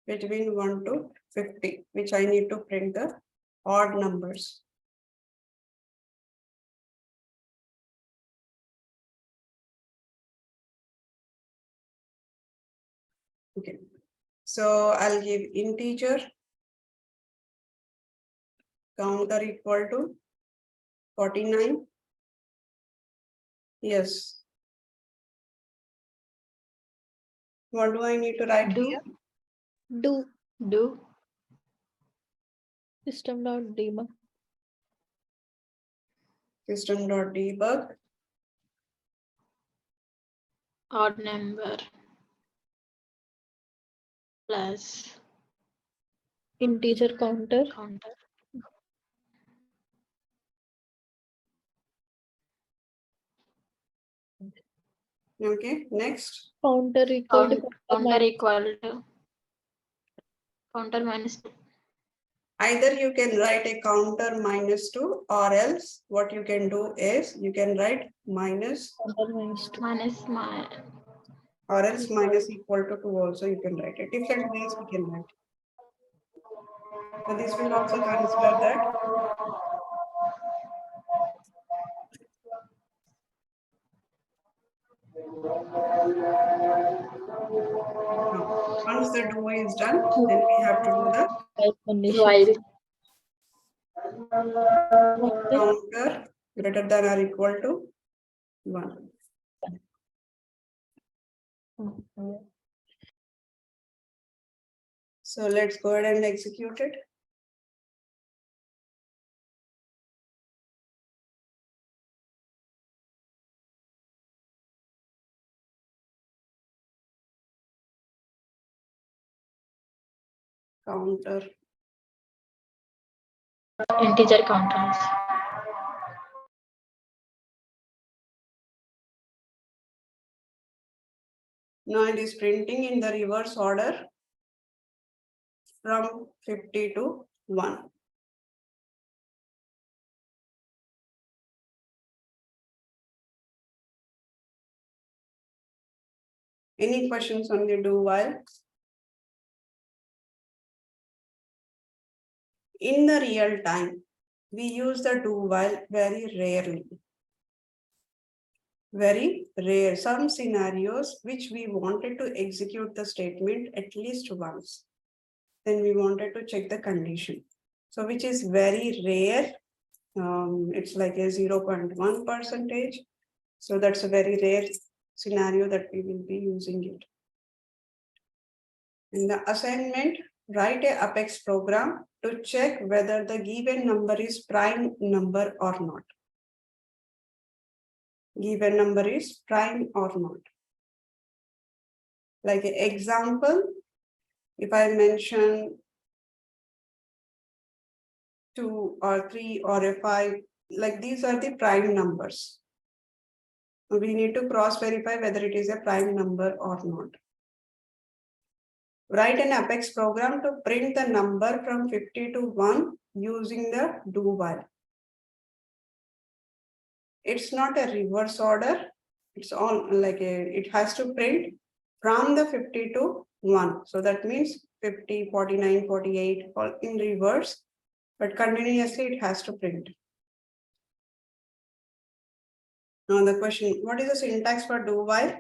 between 1 to 50, which I need to print the odd numbers. Okay, so I'll give integer counter equal to 49. Yes. What do I need to write here?
Do system.debug.
System.debug.
Odd number plus
Integer counter.
Okay, next.
Counter equal to
Counter equal to counter -2.
Either you can write a counter -2 or else what you can do is you can write minus
counter -2.
Minus
or else minus equal to 2 also you can write it. Different ways we can write. So this will also consider that. Now, once the do is done, then we have to do the
while
counter greater than or equal to 1. So let's go ahead and execute it. Counter.
integer counters.
Now it is printing in the reverse order from 50 to 1. Any questions on the do while? In the real time, we use the do while very rarely. Very rare. Some scenarios which we wanted to execute the statement at least once. Then we wanted to check the condition. So which is very rare. It's like a 0.1%. So that's a very rare scenario that we will be using it. In the assignment, write a Apex program to check whether the given number is prime number or not. Given number is prime or not. Like an example, if I mention 2 or 3 or a 5, like these are the prime numbers. We need to cross verify whether it is a prime number or not. Write an Apex program to print the number from 50 to 1 using the do while. It's not a reverse order. It's all like it has to print from the 50 to 1. So that means 50, 49, 48 all in reverse, but continuously it has to print. Now the question, what is the syntax for do while?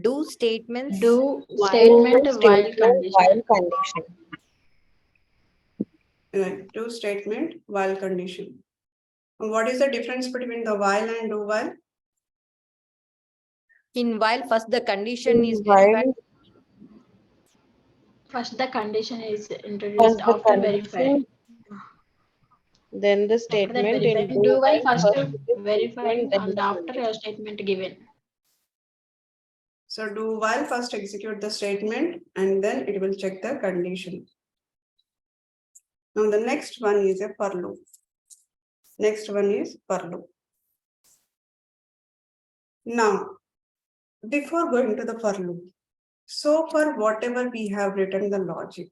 Do statements
Do
while
statement while condition.
Right, do statement while condition. And what is the difference between the while and do while?
in while first the condition is verified.
First, the condition is introduced after verifying.
Then the
After that,
statement
verifying.
in
Do while first
first
verifying
then
and
the
after
condition.
a statement given.
So do while first execute the statement and then it will check the condition. Now the next one is a for loop. Next one is for loop. Now, before going to the for loop, so far whatever we have written the logic.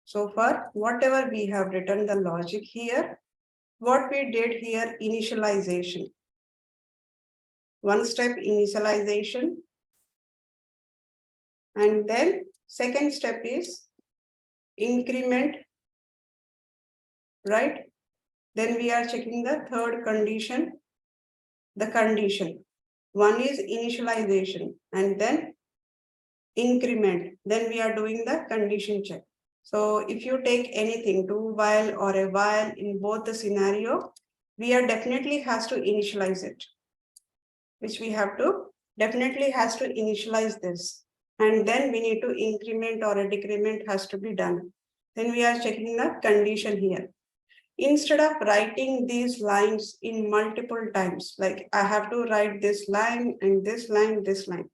So far whatever we have written the logic here, what we did here, initialization. One step initialization. And then second step is increment, right? Then we are checking the third condition, the condition. One is initialization and then increment. Then we are doing the condition check. So if you take anything, do while or a while in both the scenario, we are definitely has to initialize it, which we have to definitely has to initialize this. And then we need to increment or a decrement has to be done. Then we are checking the condition here. Instead of writing these lines in multiple times, like I have to write this line and this line, this line.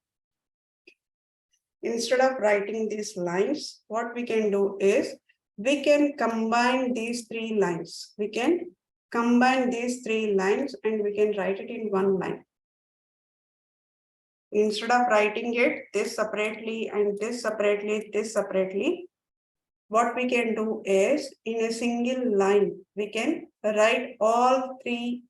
Instead of writing these lines, what we can do is we can combine these three lines. We can combine these three lines and we can write it in one line. Instead of writing it this separately and this separately, what we can do is in a single line, we can write all three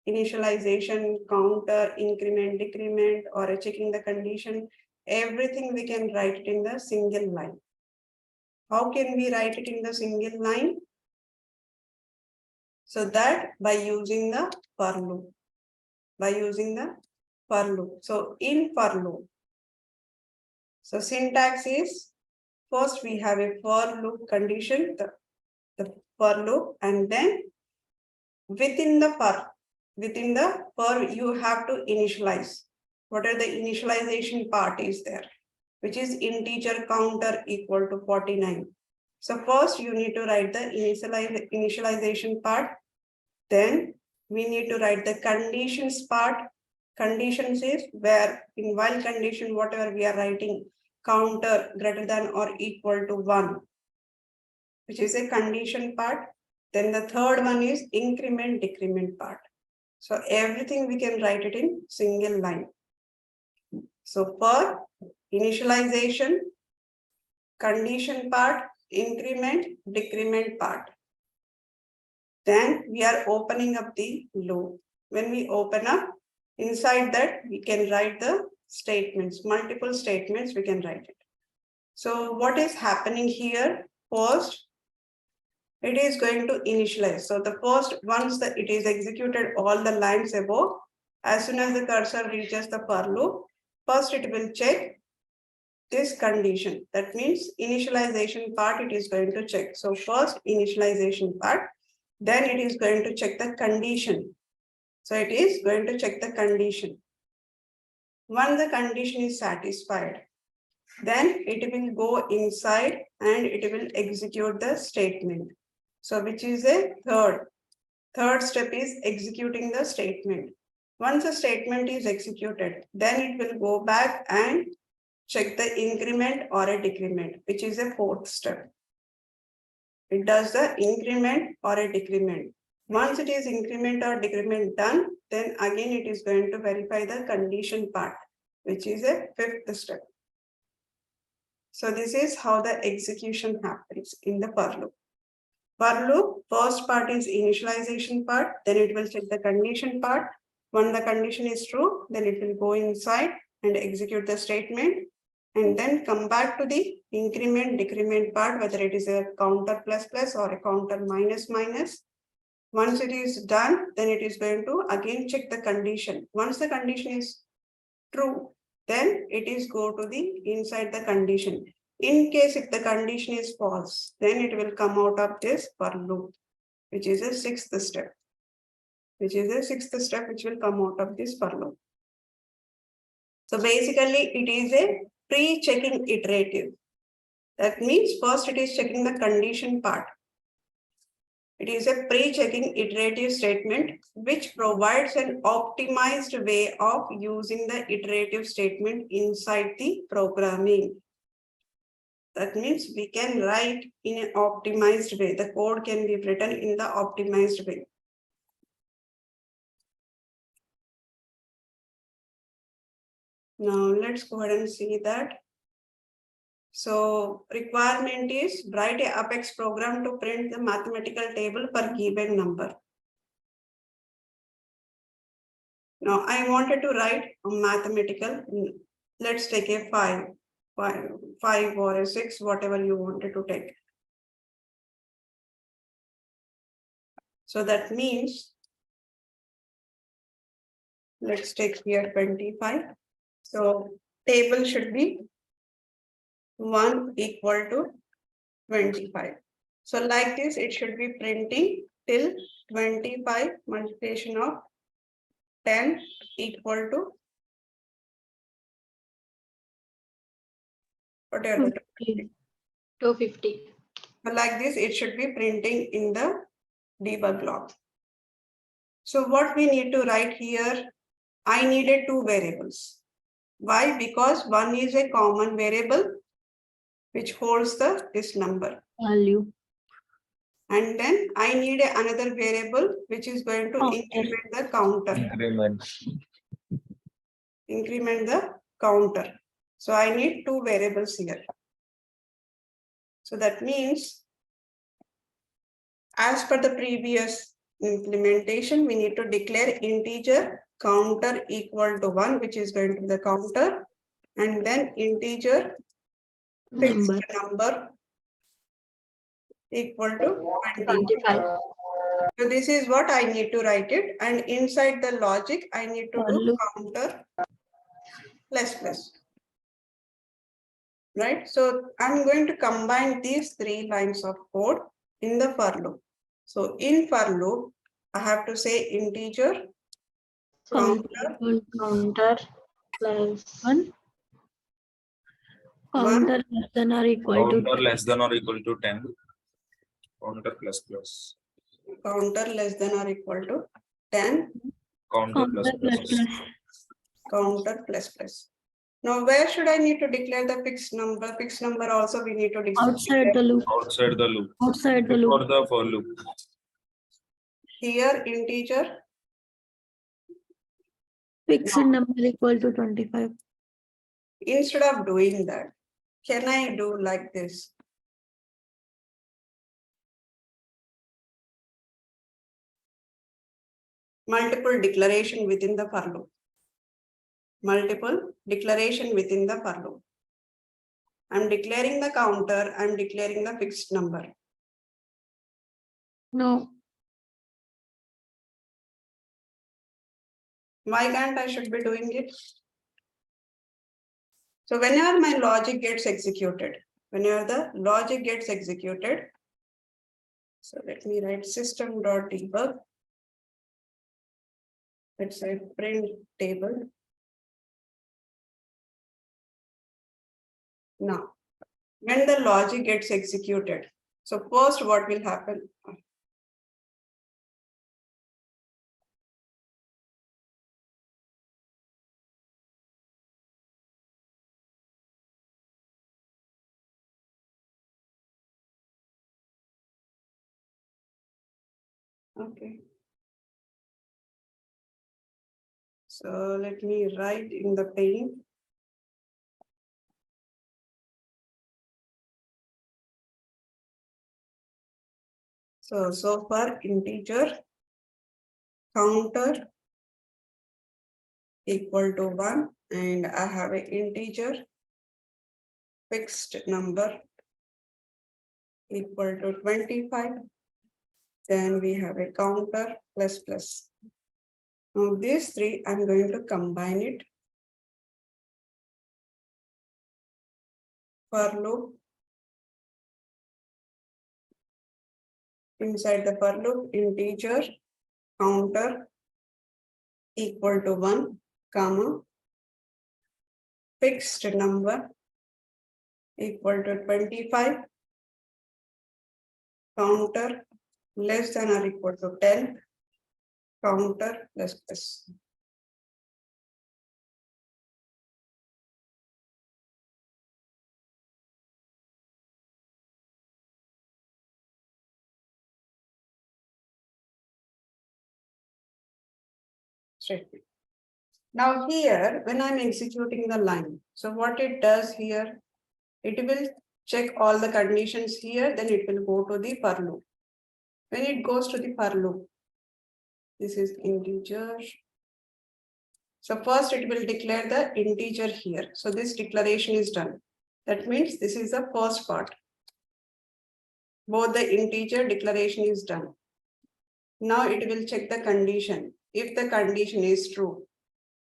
initialization, counter, increment, decrement, or checking the condition. Everything we can write it in the single line. How can we write it in the single line? So that by using the for loop. By using the for loop. So in for loop. So syntax is first we have a for loop condition, the for loop, and then within the for you have to initialize. What are the initialization part is there, which is integer counter equal to 49. So first you need to write the initialization part. Then we need to write the conditions part. Conditions is where in while condition, whatever we are writing, counter greater than or equal to 1, which is a condition part. Then the third one is increment decrement part. So everything we can write it in single line. So for initialization, condition part, increment, decrement part. Then we are opening up the loop. When we open up, inside that we can write the statements, multiple statements we can write it. So what is happening here? First, it is going to initialize. So the first, once it is executed all the lines above, as soon as the cursor reaches the for loop, first it will check this condition. That means initialization part it is going to check. So first initialization part, then it is going to check the condition. So it is going to check the condition. Once the condition is satisfied, then it will go inside and it will execute the statement. So which is a third step is executing the statement. Once a statement is executed, then it will go back and check the increment or a decrement, which is a fourth step. It does the increment or a decrement. Once it is increment or decrement done, then again it is going to verify the condition part, which is a fifth step. So this is how the execution happens in the for loop. For loop, first part is initialization part, then it will check the condition part. When the condition is true, then it will go inside and execute the statement and then come back to the increment decrement part, whether it is a counter plus plus or a counter minus minus. Once it is done, then it is going to again check the condition. Once the condition is true, then it is go to the inside the condition. In case if the condition is false, then it will come out of this for loop, which is a sixth step. Which will come out of this for loop. So basically, it is a pre-checking iterative. That means first it is checking the condition part. It is a pre-checking iterative statement which provides an optimized way of using the iterative statement inside the programming. That means we can write in an optimized way. The code can be written in the optimized way. Now let's go ahead and see that. So requirement is write a Apex program to print the mathematical table per given number. Now I wanted to write a mathematical, let's take a 5 or a 6, whatever you wanted to take. So that means, let's take here 25. So table should be 1 equal to 25. So like this, it should be printing till 25 multiplication of 10 equal to whatever.
250.
So like this, it should be printing in the debug log. So what we need to write here, I needed two variables. Why? Because one is a common variable which holds this number.
Value.
And then I need another variable which is going to increment the counter. Increment the counter. So I need two variables here. So that means, as per the previous implementation, we need to declare integer counter equal to 1, which is going to be the counter, and then integer fixed number equal to 25. So this is what I need to write it, and inside the logic, I need to do counter plus plus. Right? So I'm going to combine these 3 lines of code in the for loop. So in for loop, I have to say integer counter
Plus
1.
One.
Counter less than or equal to
Counter less than or equal to 10. Counter plus plus.
Counter less than or equal to 10.
Counter plus plus.
Counter plus plus. Now where should I need to declare the fixed number? Fixed number also we need to declare.
outside the loop.
Outside the loop.
Outside the
Before
loop.
the for loop.
Here integer.
Fixed number equal to 25.
Instead of doing that, can I do like this? Multiple declaration within the for loop. Multiple declaration within the for loop. I'm declaring the counter, I'm declaring the fixed number.
No.
Why can't I should be doing it? So whenever my logic gets executed, so let me write system.debug. Let's say print table. Now, when the logic gets executed, so first what will happen? Okay. So let me write in the pane. So for integer, counter equal to 1, and I have an integer fixed number equal to 25. Then we have a counter plus plus. Now these three, I'm going to combine it. For loop. Inside the for loop, integer counter equal to 1, comma, fixed number equal to 25, counter less than or equal to 10, counter plus plus. Statement. Now here, when I'm executing the line, so what it does here, it will check all the conditions here, then it will go to the for loop. When it goes to the for loop, this is integer. So first it will declare the integer here. So this declaration is done. That means this is the first part. Both the integer declaration is done. Now it will check the condition. If the condition is true,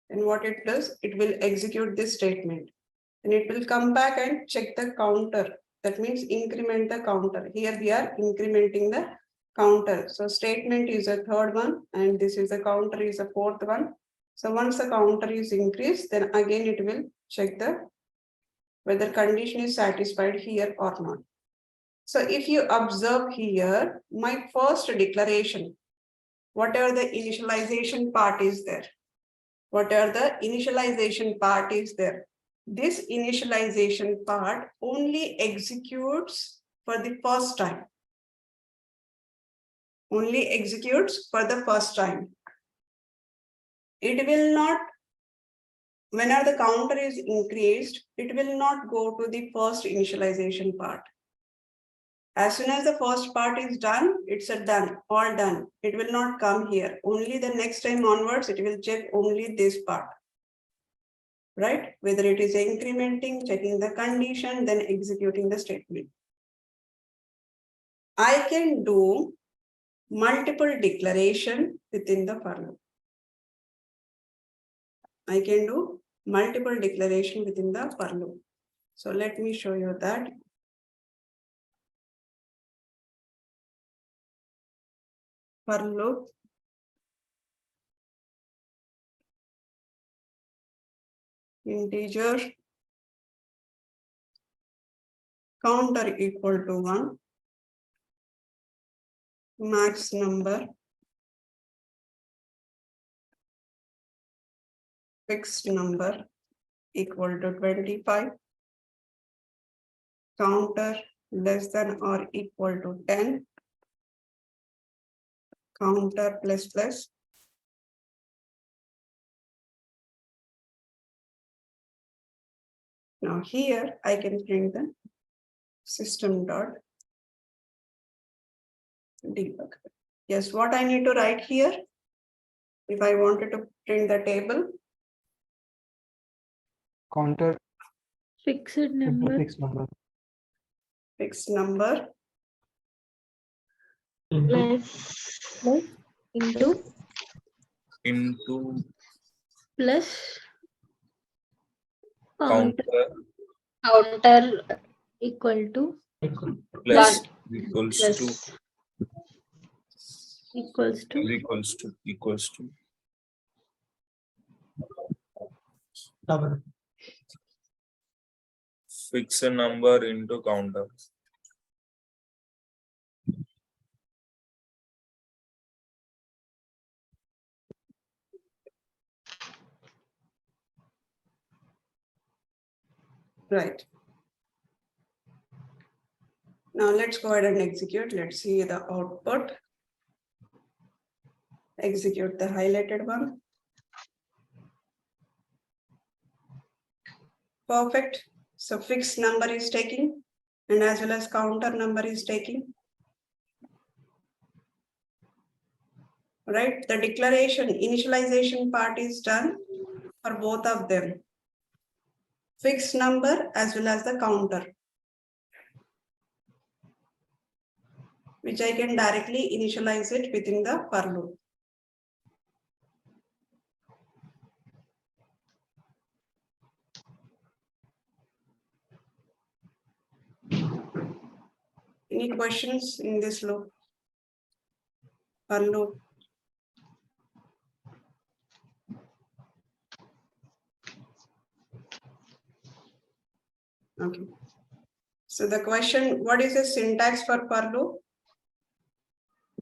then what it does, it will execute this statement. And it will come back and check the counter. That means increment the counter. Here we are incrementing the counter. So statement is a third one, and this is the counter is a fourth one. So once the counter is increased, then again it will check the whether condition is satisfied here or not. So if you observe here, my first declaration, whatever the initialization part is there, whatever the initialization part is there, this initialization part only executes for the first time. Only executes for the first time. It will not, whenever the counter is increased, it will not go to the first initialization part. As soon as the first part is done, it's a done, all done. It will not come here. Only the next time onwards, it will check only this part. Right? Whether it is incrementing, checking the condition, then executing the statement. I can do multiple declaration within the for loop. I can do multiple declaration within the for loop. So let me show you that. For loop. Integer counter equal to 1. Max number fixed number equal to 25, counter less than or equal to 10, counter plus plus. Now here I can print the system dot debug. Yes, what I need to write here, if I wanted to print the table,
Counter
Fixed
into
number
fixed number.
fixed number
plus into plus
counter
counter equal to
plus
one
equals
plus
to
Double.
fix a number into counter.
right. Now let's go ahead and execute. Let's see the output. Execute the highlighted one. Perfect. So fixed number is taking, and as well as counter number is taking. right? The declaration, initialization part is done for both of them. Fixed number as well as the counter, which I can directly initialize it within the for loop. Any questions in this loop? For loop. Okay. So the question, what is the syntax for loop?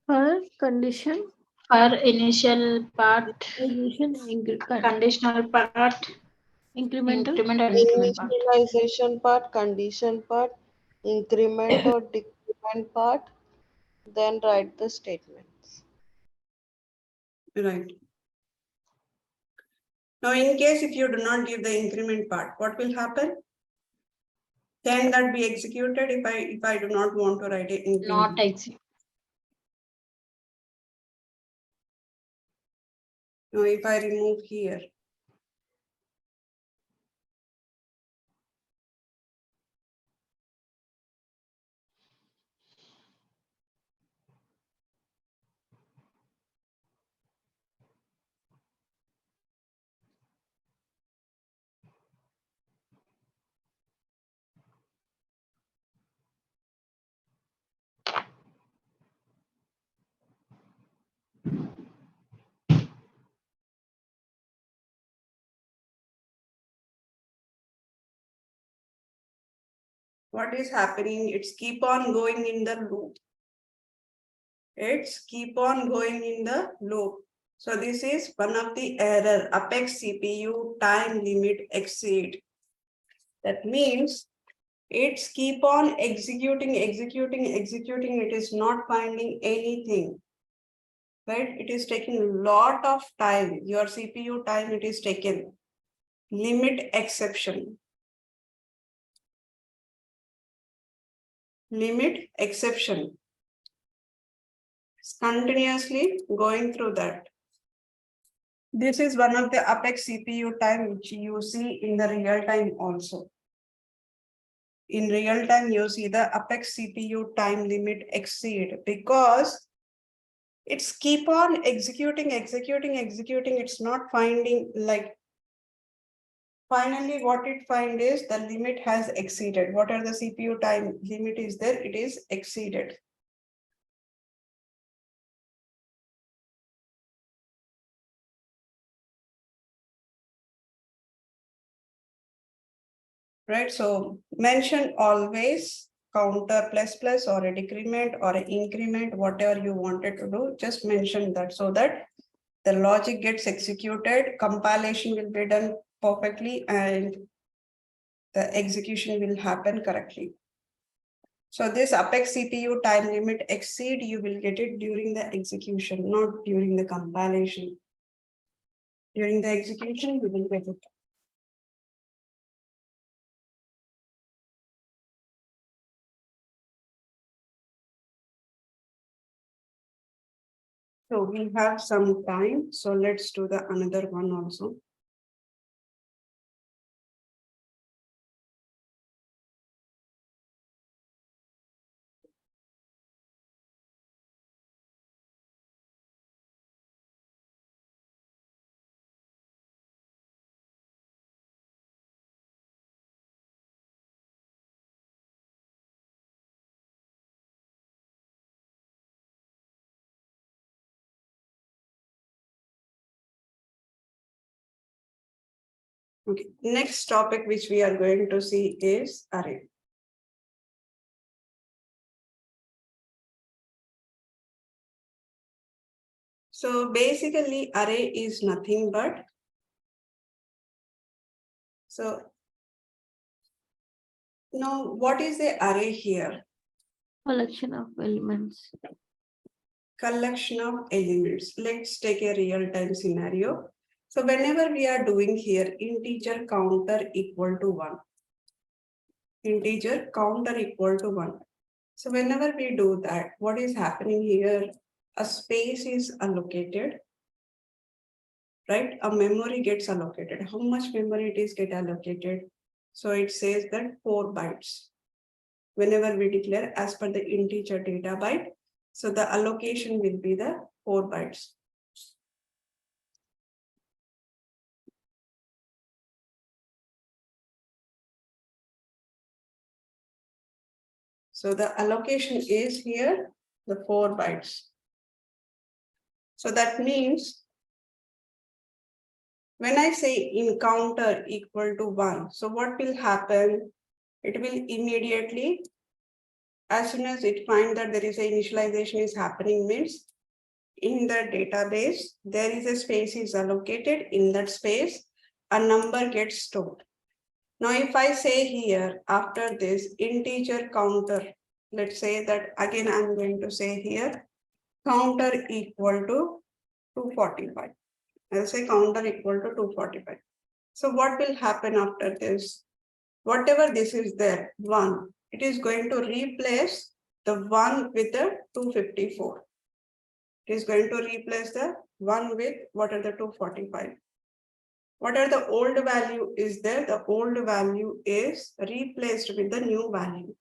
For condition,
For initial part, conditional part,
incremental.
increment and increment part.
Initialization part, condition part, increment or decrement part, then write the statements.
Right. Now, in case if you do not give the increment part, what will happen? Can that be executed if I do not want to write it increment?
Not execute.
Now, if I remove here, what is happening? It's keep on going in the loop. It's keep on going in the loop. So this is one of the error, Apex CPU time limit exceed. That means it's keep on executing. It is not finding anything, right? It is taking a lot of time. Your CPU time it is taken. Limit exception. Limit exception. It's continuously going through that. This is one of the Apex CPU time which you see in the real time also. In real time, you see the Apex CPU time limit exceed because it's keep on executing. It's not finding like, finally what it find is the limit has exceeded. What are the CPU time limit is there? It is exceeded. Right, so mention always counter plus or a decrement or an increment, whatever you wanted to do, just mention that so that the logic gets executed, compilation will be done perfectly and the execution will happen correctly. So this Apex CPU time limit exceed, you will get it during the execution, not during the compilation. During the execution, you will get it. So we have some time, so let's do the another one also. Okay, next topic which we are going to see is array. So basically array is nothing but, so now what is the array here?
Collection of elements.
Collection of elements. Let's take a real-time scenario. So whenever we are doing here integer counter equal to 1. Integer counter equal to 1. So whenever we do that, what is happening here? a space is allocated, right? A memory gets allocated. How much memory it is get allocated? So it says that 4 bytes. Whenever we declare as per the integer data byte, so the allocation will be the 4 bytes. So the allocation is here, the 4 bytes. So that means when I say encounter equal to 1, so what will happen? It will immediately, as soon as it finds that there is a initialization is happening, means in the database, there is a space is allocated. In that space, a number gets stored. Now, if I say here, after this integer counter, let's say that again, I'm going to say here, counter equal to 245. I'll say counter equal to 245. So what will happen after this? Whatever this is there, 1, it is going to replace the 1 with the 254. It is going to replace the 1 with what are the 245. What are the old value is there? The old value is replaced with the new value.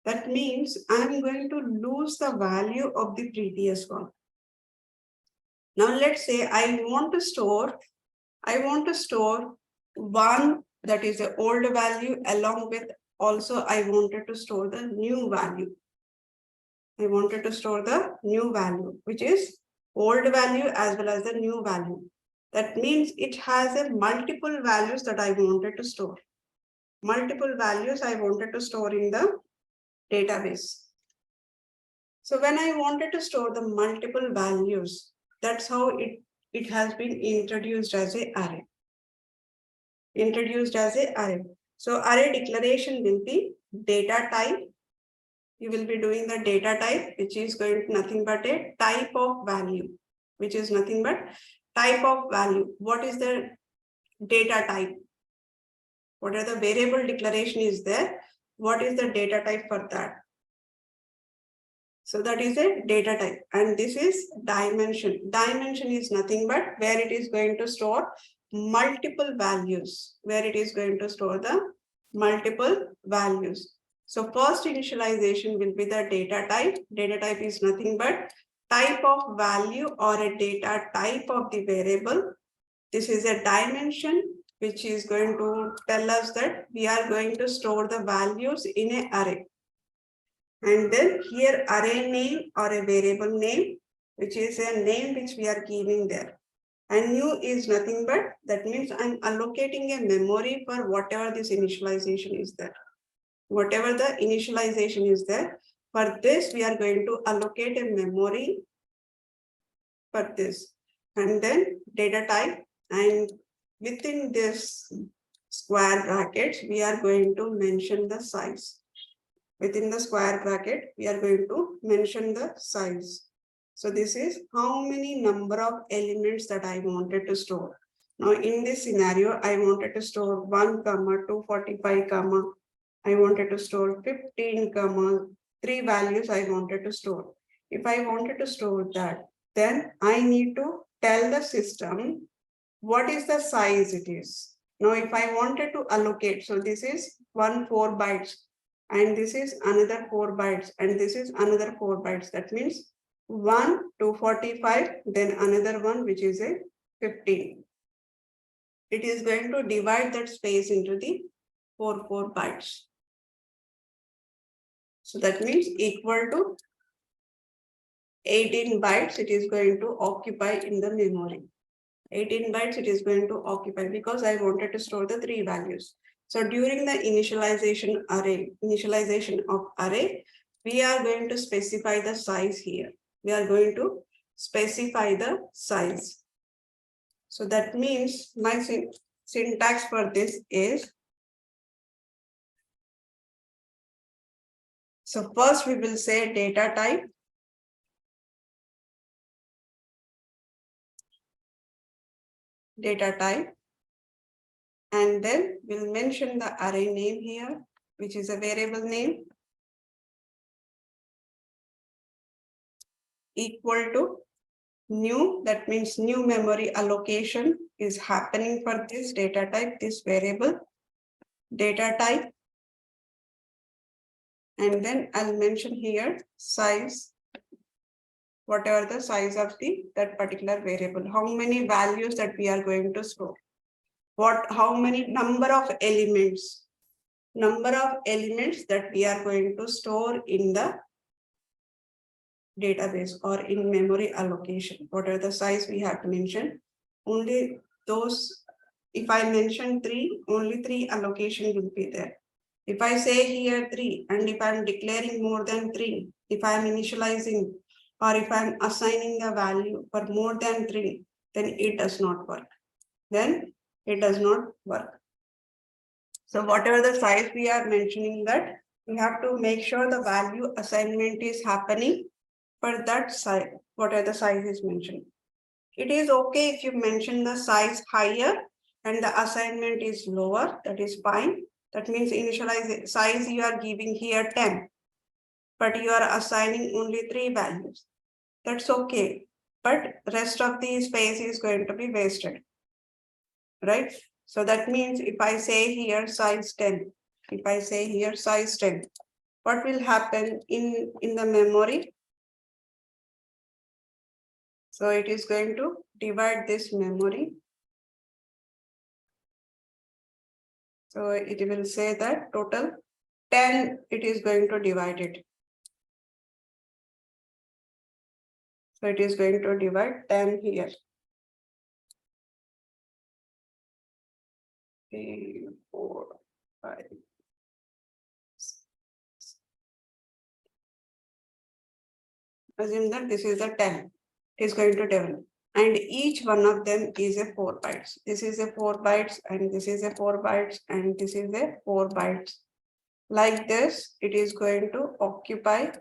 That means I'm going to lose the value of the previous one. Now let's say I want to store 1 that is the old value along with also I wanted to store the new value. I wanted to store the new value, which is old value as well as the new value. That means it has a multiple values that I wanted to store. Multiple values I wanted to store in the database. So when I wanted to store the multiple values, that's how it has been introduced as an array. Introduced as an array. So array declaration will be data type. You will be doing the data type, which is going to nothing but a type of value, which is nothing but type of value. What is the data type? What are the variable declaration is there? What is the data type for that? So that is a data type, and this is dimension. Dimension is nothing but where it is going to store multiple values, where it is going to store the multiple values. So first initialization will be the data type. Data type is nothing but type of value or a data type of the variable. This is a dimension which is going to tell us that we are going to store the values in an array. And then here array name or a variable name, which is a name which we are giving there. And new is nothing but, that means I'm allocating a memory for whatever this initialization is there. Whatever the initialization is there, for this we are going to allocate a memory for this. And then data type, and within this square brackets, we are going to mention the size. Within the square bracket, we are going to mention the size. So this is how many number of elements that I wanted to store. Now in this scenario, I wanted to store 1, 245, I wanted to store 15, 3 values I wanted to store. If I wanted to store that, then I need to tell the system what is the size it is. Now if I wanted to allocate, so this is 4 bytes. And this is another 4 bytes, and this is another 4 bytes. That means 1, 245, then another one, which is a 15. It is going to divide that space into the 4 bytes. So that means equal to 18 bytes it is going to occupy in the memory. 18 bytes it is going to occupy because I wanted to store the 3 values. So during the initialization of array, we are going to specify the size here. We are going to specify the size. So that means my syntax for this is, so first we will say data type. Data type. And then we'll mention the array name here, which is a variable name. equal to new, that means new memory allocation is happening for this data type, this variable data type. And then I'll mention here size, whatever the size of that particular variable, how many values that we are going to store, how many number of elements that we are going to store in the database or in memory allocation. What are the size we have to mention? Only those, if I mention 3, only 3 allocation will be there. If I say here 3, and if I'm declaring more than 3, if I'm initializing or if I'm assigning a value for more than 3, then it does not work. So whatever the size we are mentioning, that we have to make sure the value assignment is happening for that size, whatever the size is mentioned. It is okay if you mention the size higher and the assignment is lower, that is fine. That means initialize size you are giving here 10, but you are assigning only 3 values. That's okay, but rest of the space is going to be wasted, right? So that means if I say here size 10, what will happen in the memory? So it is going to divide this memory. So it will say that total 10, it is going to divide it. So it is going to divide 10 here. 3, 4, 5. Assume that this is a 10. It is going to develop. And each one of them is a 4 bytes. This is a 4 bytes, and this is a 4 bytes, and this is a 4 bytes. Like this, it is going to occupy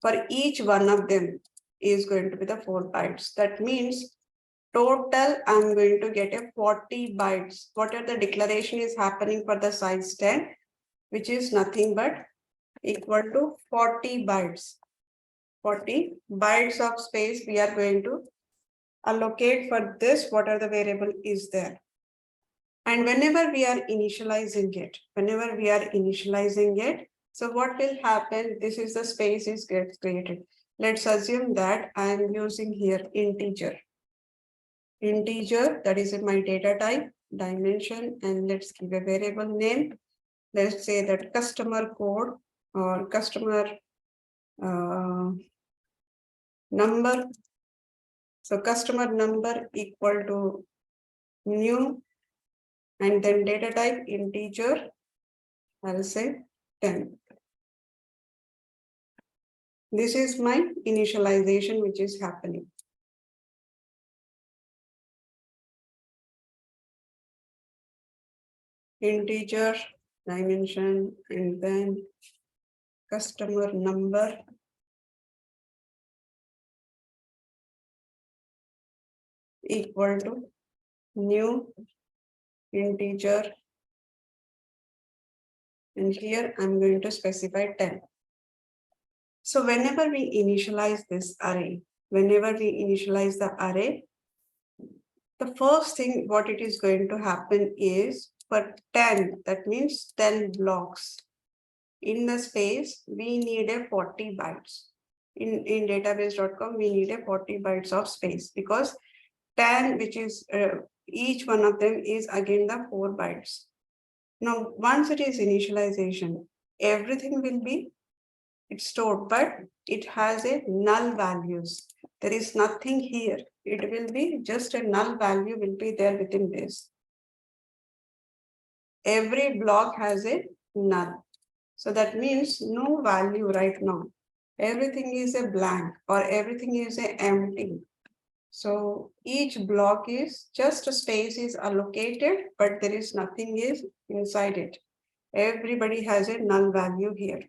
for each one of them is going to be the 4 bytes. That means total I'm going to get a 40 bytes. What are the declaration is happening for the size 10, which is nothing but equal to 40 bytes. 40 bytes of space we are going to allocate for this, what are the variable is there. And whenever we are initializing it, so what will happen? This is the space is gets created. Let's assume that I am using here integer, that is in my data type, dimension, and let's give a variable name. Let's say that customer code or customer number. So customer number equal to new, and then data type integer, I'll say 10. This is my initialization which is happening. Integer, dimension, and then customer number equal to new integer, and here I'm going to specify 10. So whenever we initialize this array, the first thing what it is going to happen is for 10, that means 10 blocks. In the space, we need a 40 bytes. In database.com, we need a 40 bytes of space because 10, which is each one of them is again the 4 bytes. Now, once it is initialization, everything will be stored, but it has a null values. There is nothing here. It will be just a null value will be there within this. Every block has a null. So that means no value right now. Everything is a blank or everything is a empty. So each block is just a space is allocated, but there is nothing is inside it. Everybody has a null value here.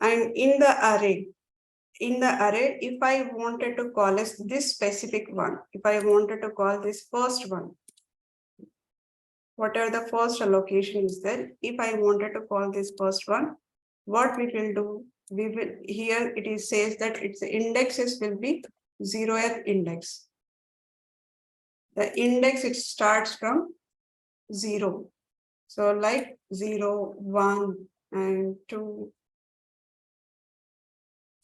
And in the array, if I wanted to call this specific one, if I wanted to call this first one, whatever the first allocation is there, if I wanted to call this first one, what we will do? we will, here it is says that its indexes will be 0th index. The index, it starts from 0. So like 0, 1, and 2,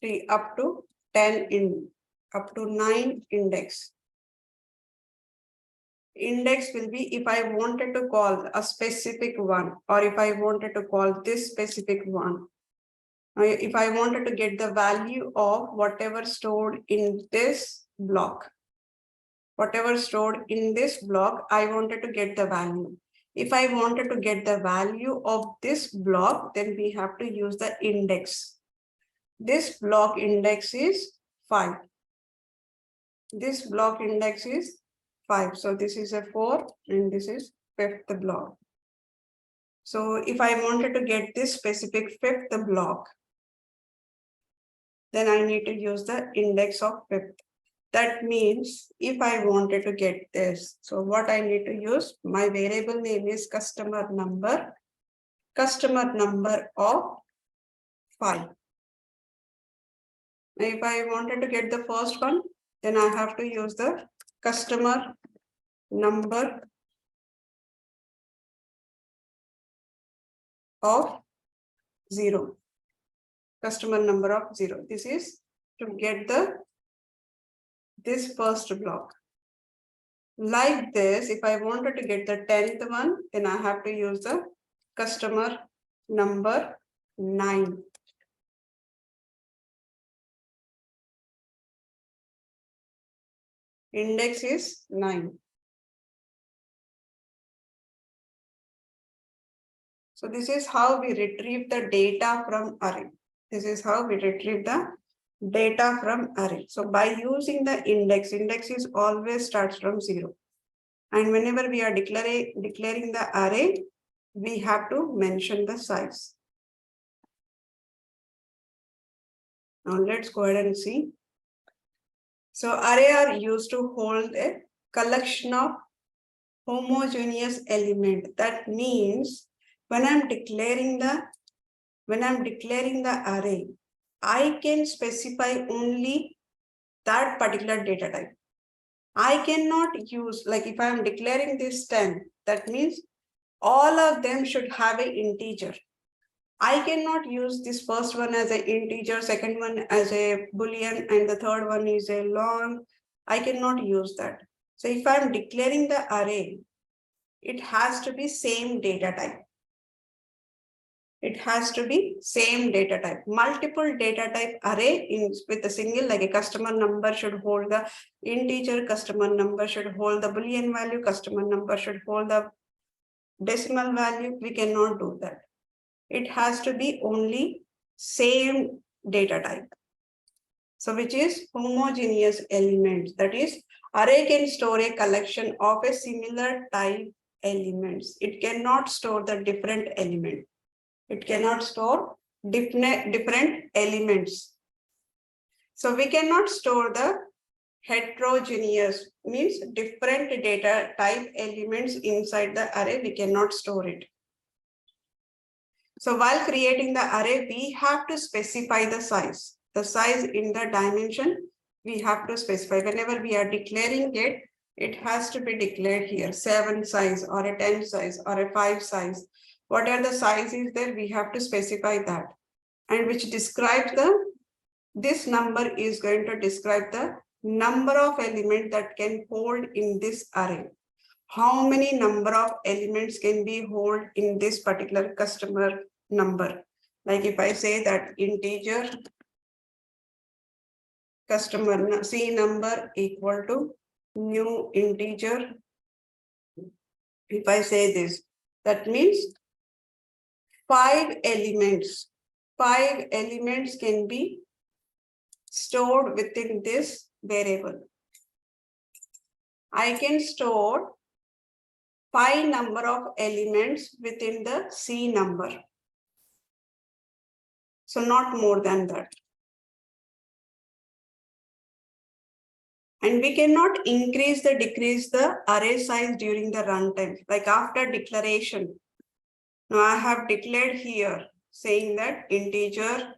3, up to 10 up to 9 index. Index will be if I wanted to call a specific one, or if I wanted to call this specific one. If I wanted to get the value of whatever stored in this block. Whatever stored in this block, I wanted to get the value. If I wanted to get the value of this block, then we have to use the index. This block index is 5. This block index is 5. So this is a 4 and this is 5th block. So if I wanted to get this specific 5th block, then I need to use the index of 5th. That means if I wanted to get this, so what I need to use, my variable name is customer number of 5. If I wanted to get the first one, then I have to use the customer number of 0. Customer number of 0. This is to get this first block. Like this, if I wanted to get the 10th one, then I have to use the customer number 9. Index is 9. So this is how we retrieve the data from array. This is how we retrieve the data from array. So by using the index is always starts from 0. And whenever we are declaring the array, we have to mention the size. Now let's go ahead and see. So array are used to hold a collection of homogeneous element. That means when I'm declaring the array, I can specify only that particular data type. I cannot use, like if I'm declaring this 10, that means all of them should have an integer. I cannot use this first one as an integer, second one as a boolean, and the third one is a long. I cannot use that. So if I'm declaring the array, it has to be same data type. It has to be same data type. Multiple data type array with a single, like a customer number should hold the integer, customer number should hold the boolean value, customer number should hold the decimal value. We cannot do that. It has to be only same data type. So which is homogeneous elements. That is, array can store a collection of a similar type elements. It cannot store the different element. It cannot store different elements. So we cannot store the heterogeneous, means different data type elements inside the array. We cannot store it. So while creating the array, we have to specify the size. The size in the dimension, we have to specify. Whenever we are declaring it, it has to be declared here, 7 size or a 10 size or a 5 size. Whatever the size is there, we have to specify that. And which describes this number is going to describe the number of elements that can hold in this array. How many number of elements can be held in this particular customer number? Like if I say that integer customer C number equal to new integer. If I say this, that means 5 elements. 5 elements can be stored within this variable. I can store 5 number of elements within the C number. So not more than that. And we cannot increase or decrease the array size during the runtime. Like after declaration. Now I have declared here saying that integer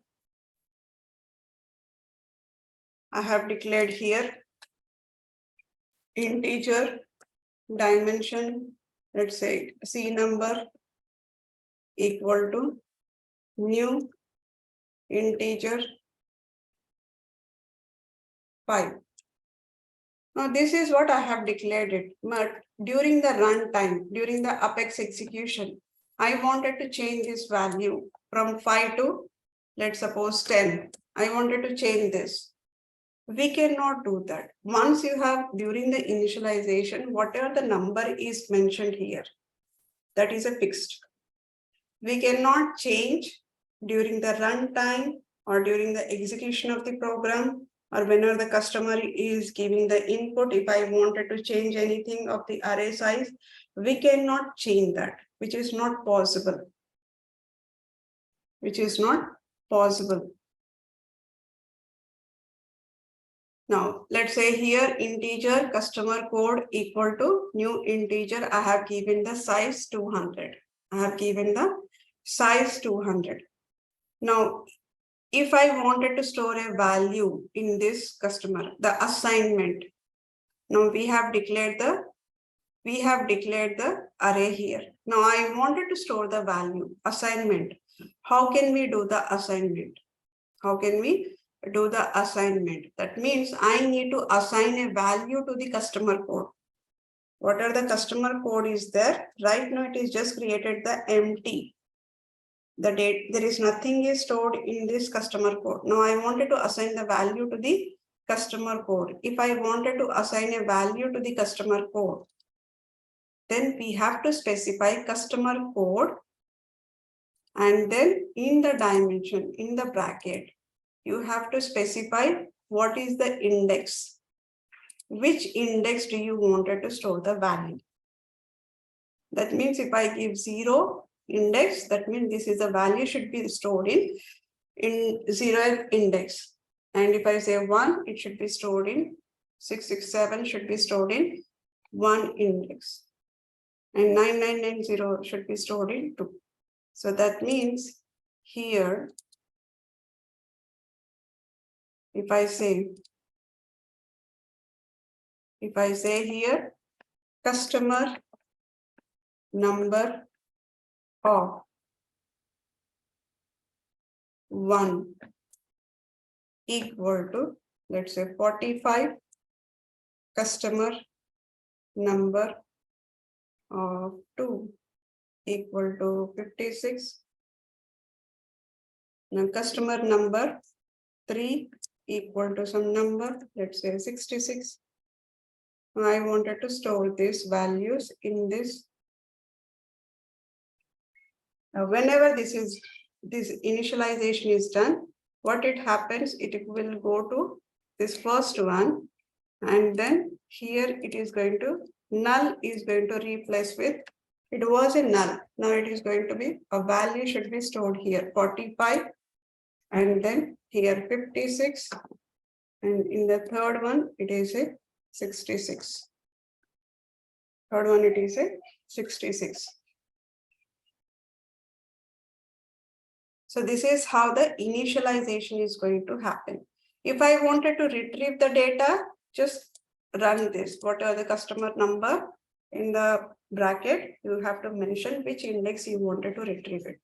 I have declared here integer dimension, let's say C number equal to new integer 5. Now this is what I have declared it, but during the runtime, during the Apex execution, I wanted to change this value from 5 to, let's suppose 10. I wanted to change this. We cannot do that. Once you have, during the initialization, whatever the number is mentioned here, that is a fixed. We cannot change during the runtime or during the execution of the program, or whenever the customer is giving the input. If I wanted to change anything of the array size, we cannot change that, which is not possible. Which is not possible. Now, let's say here integer customer code equal to new integer. I have given the size 200. I have given the size 200. Now, if I wanted to store a value in this customer, the assignment. Now we have declared the array here. Now I wanted to store the value assignment. How can we do the assignment? How can we do the assignment? That means I need to assign a value to the customer code. What are the customer code is there? Right now it is just created the empty. The date, there is nothing is stored in this customer code. Now I wanted to assign the value to the customer code. If I wanted to assign a value to the customer code, then we have to specify customer code, and then in the dimension, in the bracket, you have to specify what is the index. Which index do you wanted to store the value? That means if I give 0 index, that means this is the value should be stored in 0 index. And if I say 1, it should be stored in 667 should be stored in 1 index. And 9990 should be stored in 2. So that means here, if I say here, customer number of 1 equal to, let's say 45, customer number of 2 equal to 56. Now customer number 3 equal to some number, let's say 66. I wanted to store these values in this. Now, whenever this initialization is done, what it happens, it will go to this first one, and then here it is going to, null is going to replace with, it was a null, now it is going to be, a value should be stored here, 45, and then here 56, and in the third one, it is a 66. Third one, it is a 66. So this is how the initialization is going to happen. If I wanted to retrieve the data, just run this. What are the customer number in the bracket? You have to mention which index you wanted to retrieve it.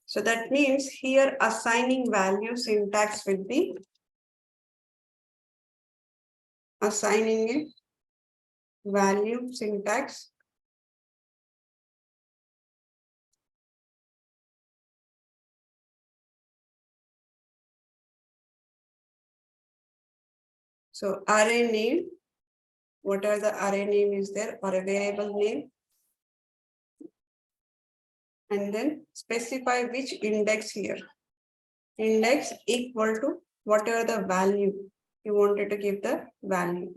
So that means here assigning value syntax will be assigning a value syntax. So array name, what are the array name is there, or a variable name. And then specify which index here. Index equal to whatever the value you wanted to give the value.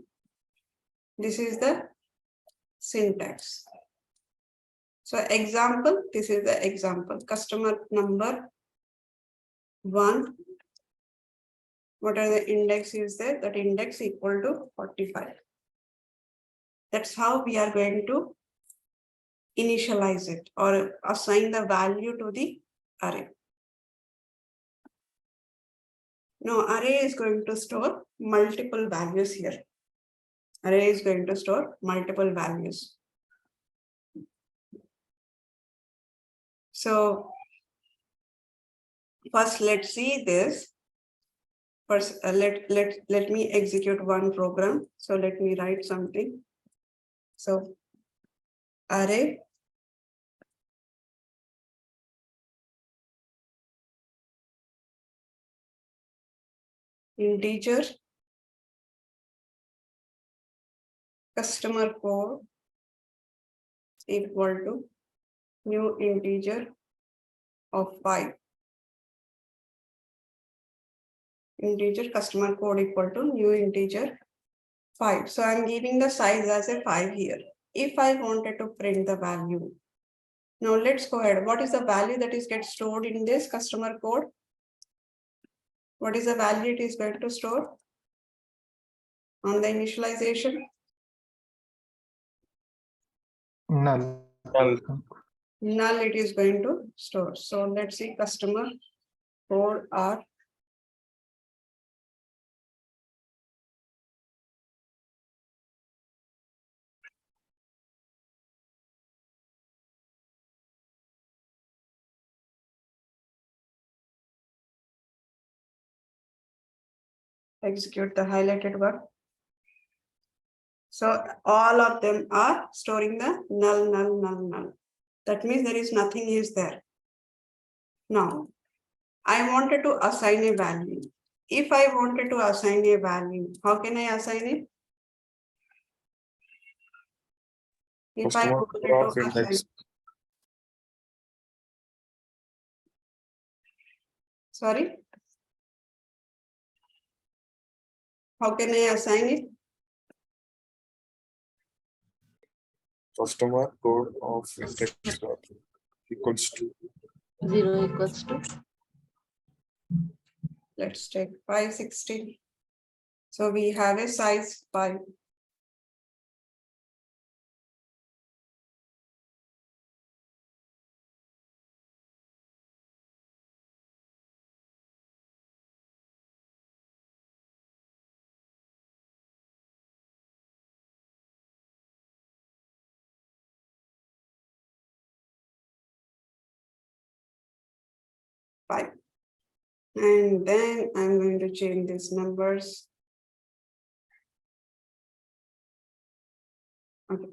This is the syntax. So example, this is the example. Customer number 1. What are the index is there? That index equal to 45. That's how we are going to initialize it or assign the value to the array. Now array is going to store multiple values here. Array is going to store multiple values. So first, let's see this. First, let me execute one program. So let me write something. So array integer customer code equal to new integer of 5. Integer customer code equal to new integer 5. So I'm giving the size as a 5 here. If I wanted to print the value, now let's go ahead. What is the value that is get stored in this customer code? What is the value it is going to store on the initialization?
Null.
Null it is going to store. So let's see customer code R. Execute the highlighted one. So all of them are storing the null. That means there is nothing is there. Now, I wanted to assign a value. If I wanted to assign a value, how can I assign it? If I
Customer
wanted
code of
to assign,
index.
sorry, how can I assign it?
Customer code of index equals to
0 equals to
Let's take 516. So we have a size 5. And then I'm going to change these numbers. Okay.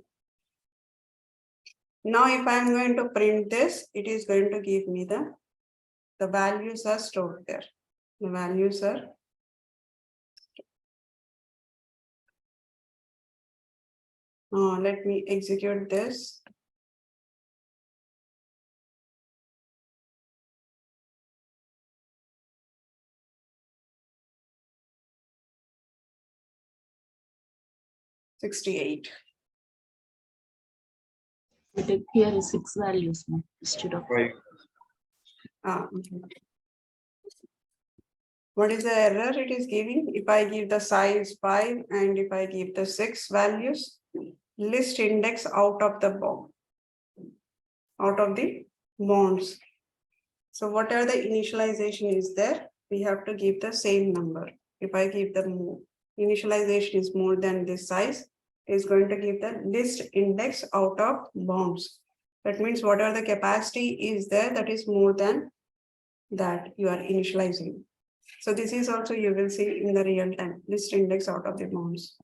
Now, if I'm going to print this, it is going to give me the values are stored there. The values are. Let me execute this. $68.
here is 6 values instead of
5.
Okay. What is the error it is giving? If I give the size 5 and if I give the 6 values, list index out of the box, out of the bonds. So whatever the initialization is there, we have to give the same number. If I give the initialization is more than this size, is going to give the list index out of bounds. That means whatever the capacity is there, that is more than that you are initializing. So this is also you will see in the real time list index out of the bounds.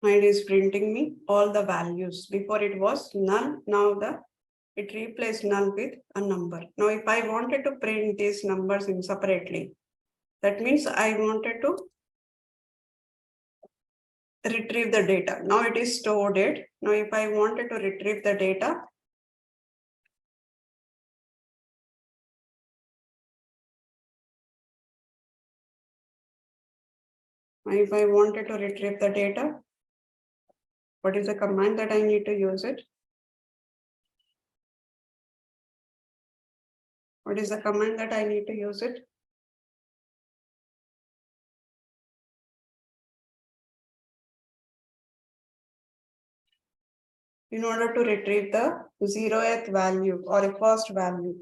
It is printing me all the values. Before it was null, now it replaced null with a number. Now if I wanted to print these numbers in separately, that means I wanted to retrieve the data. Now it is stored it. Now if I wanted to retrieve the data, if I wanted to retrieve the data, What is the command that I need to use it? What is the command that I need to use it? In order to retrieve the 0th value or a first value.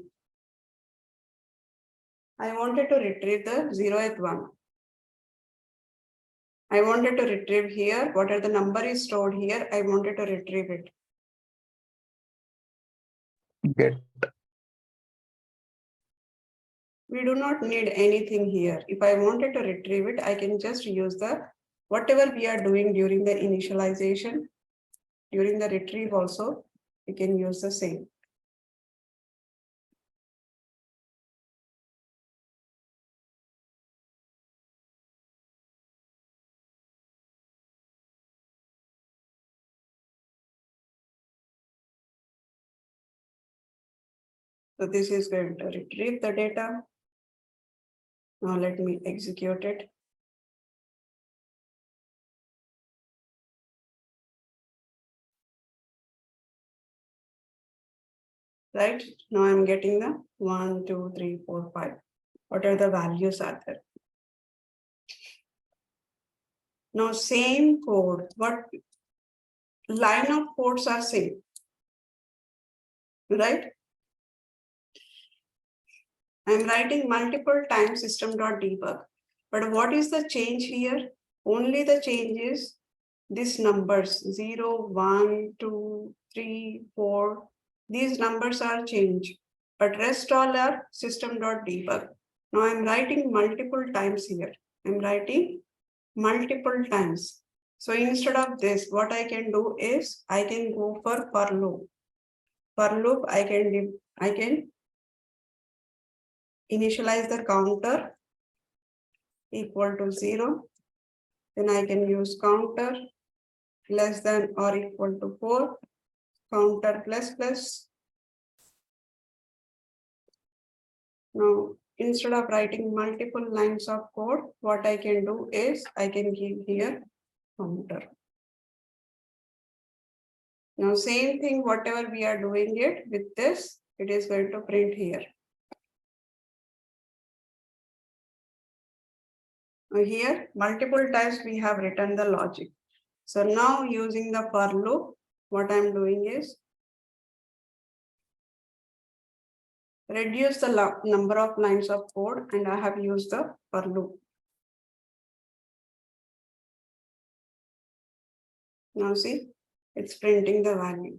I wanted to retrieve the 0th one. I wanted to retrieve here, what are the number is stored here, I wanted to retrieve it.
Get.
We do not need anything here. If I wanted to retrieve it, I can just use the whatever we are doing during the initialization, during the retrieve also, we can use the same. So this is going to retrieve the data. Now let me execute it. Right, now I'm getting the 1, 2, 3, 4, 5. What are the values are there? Now same code, what line of codes are same, right? I'm writing multiple times system.debug, but what is the change here? Only the change is these numbers 0, 1, 2, 3, 4. These numbers are changed, but rest all are system.debug. Now I'm writing multiple times here. I'm writing multiple times. So instead of this, what I can do is I can go for loop. For loop, I can initialize the counter equal to 0. Then I can use counter less than or equal to 4, counter plus plus. Now, instead of writing multiple lines of code, what I can do is I can give here counter. Now, same thing, whatever we are doing it with this, it is going to print here. Now here, multiple times we have written the logic. So now using the for loop, what I'm doing is reduce the number of lines of code, and I have used the for loop. Now see, it's printing the value.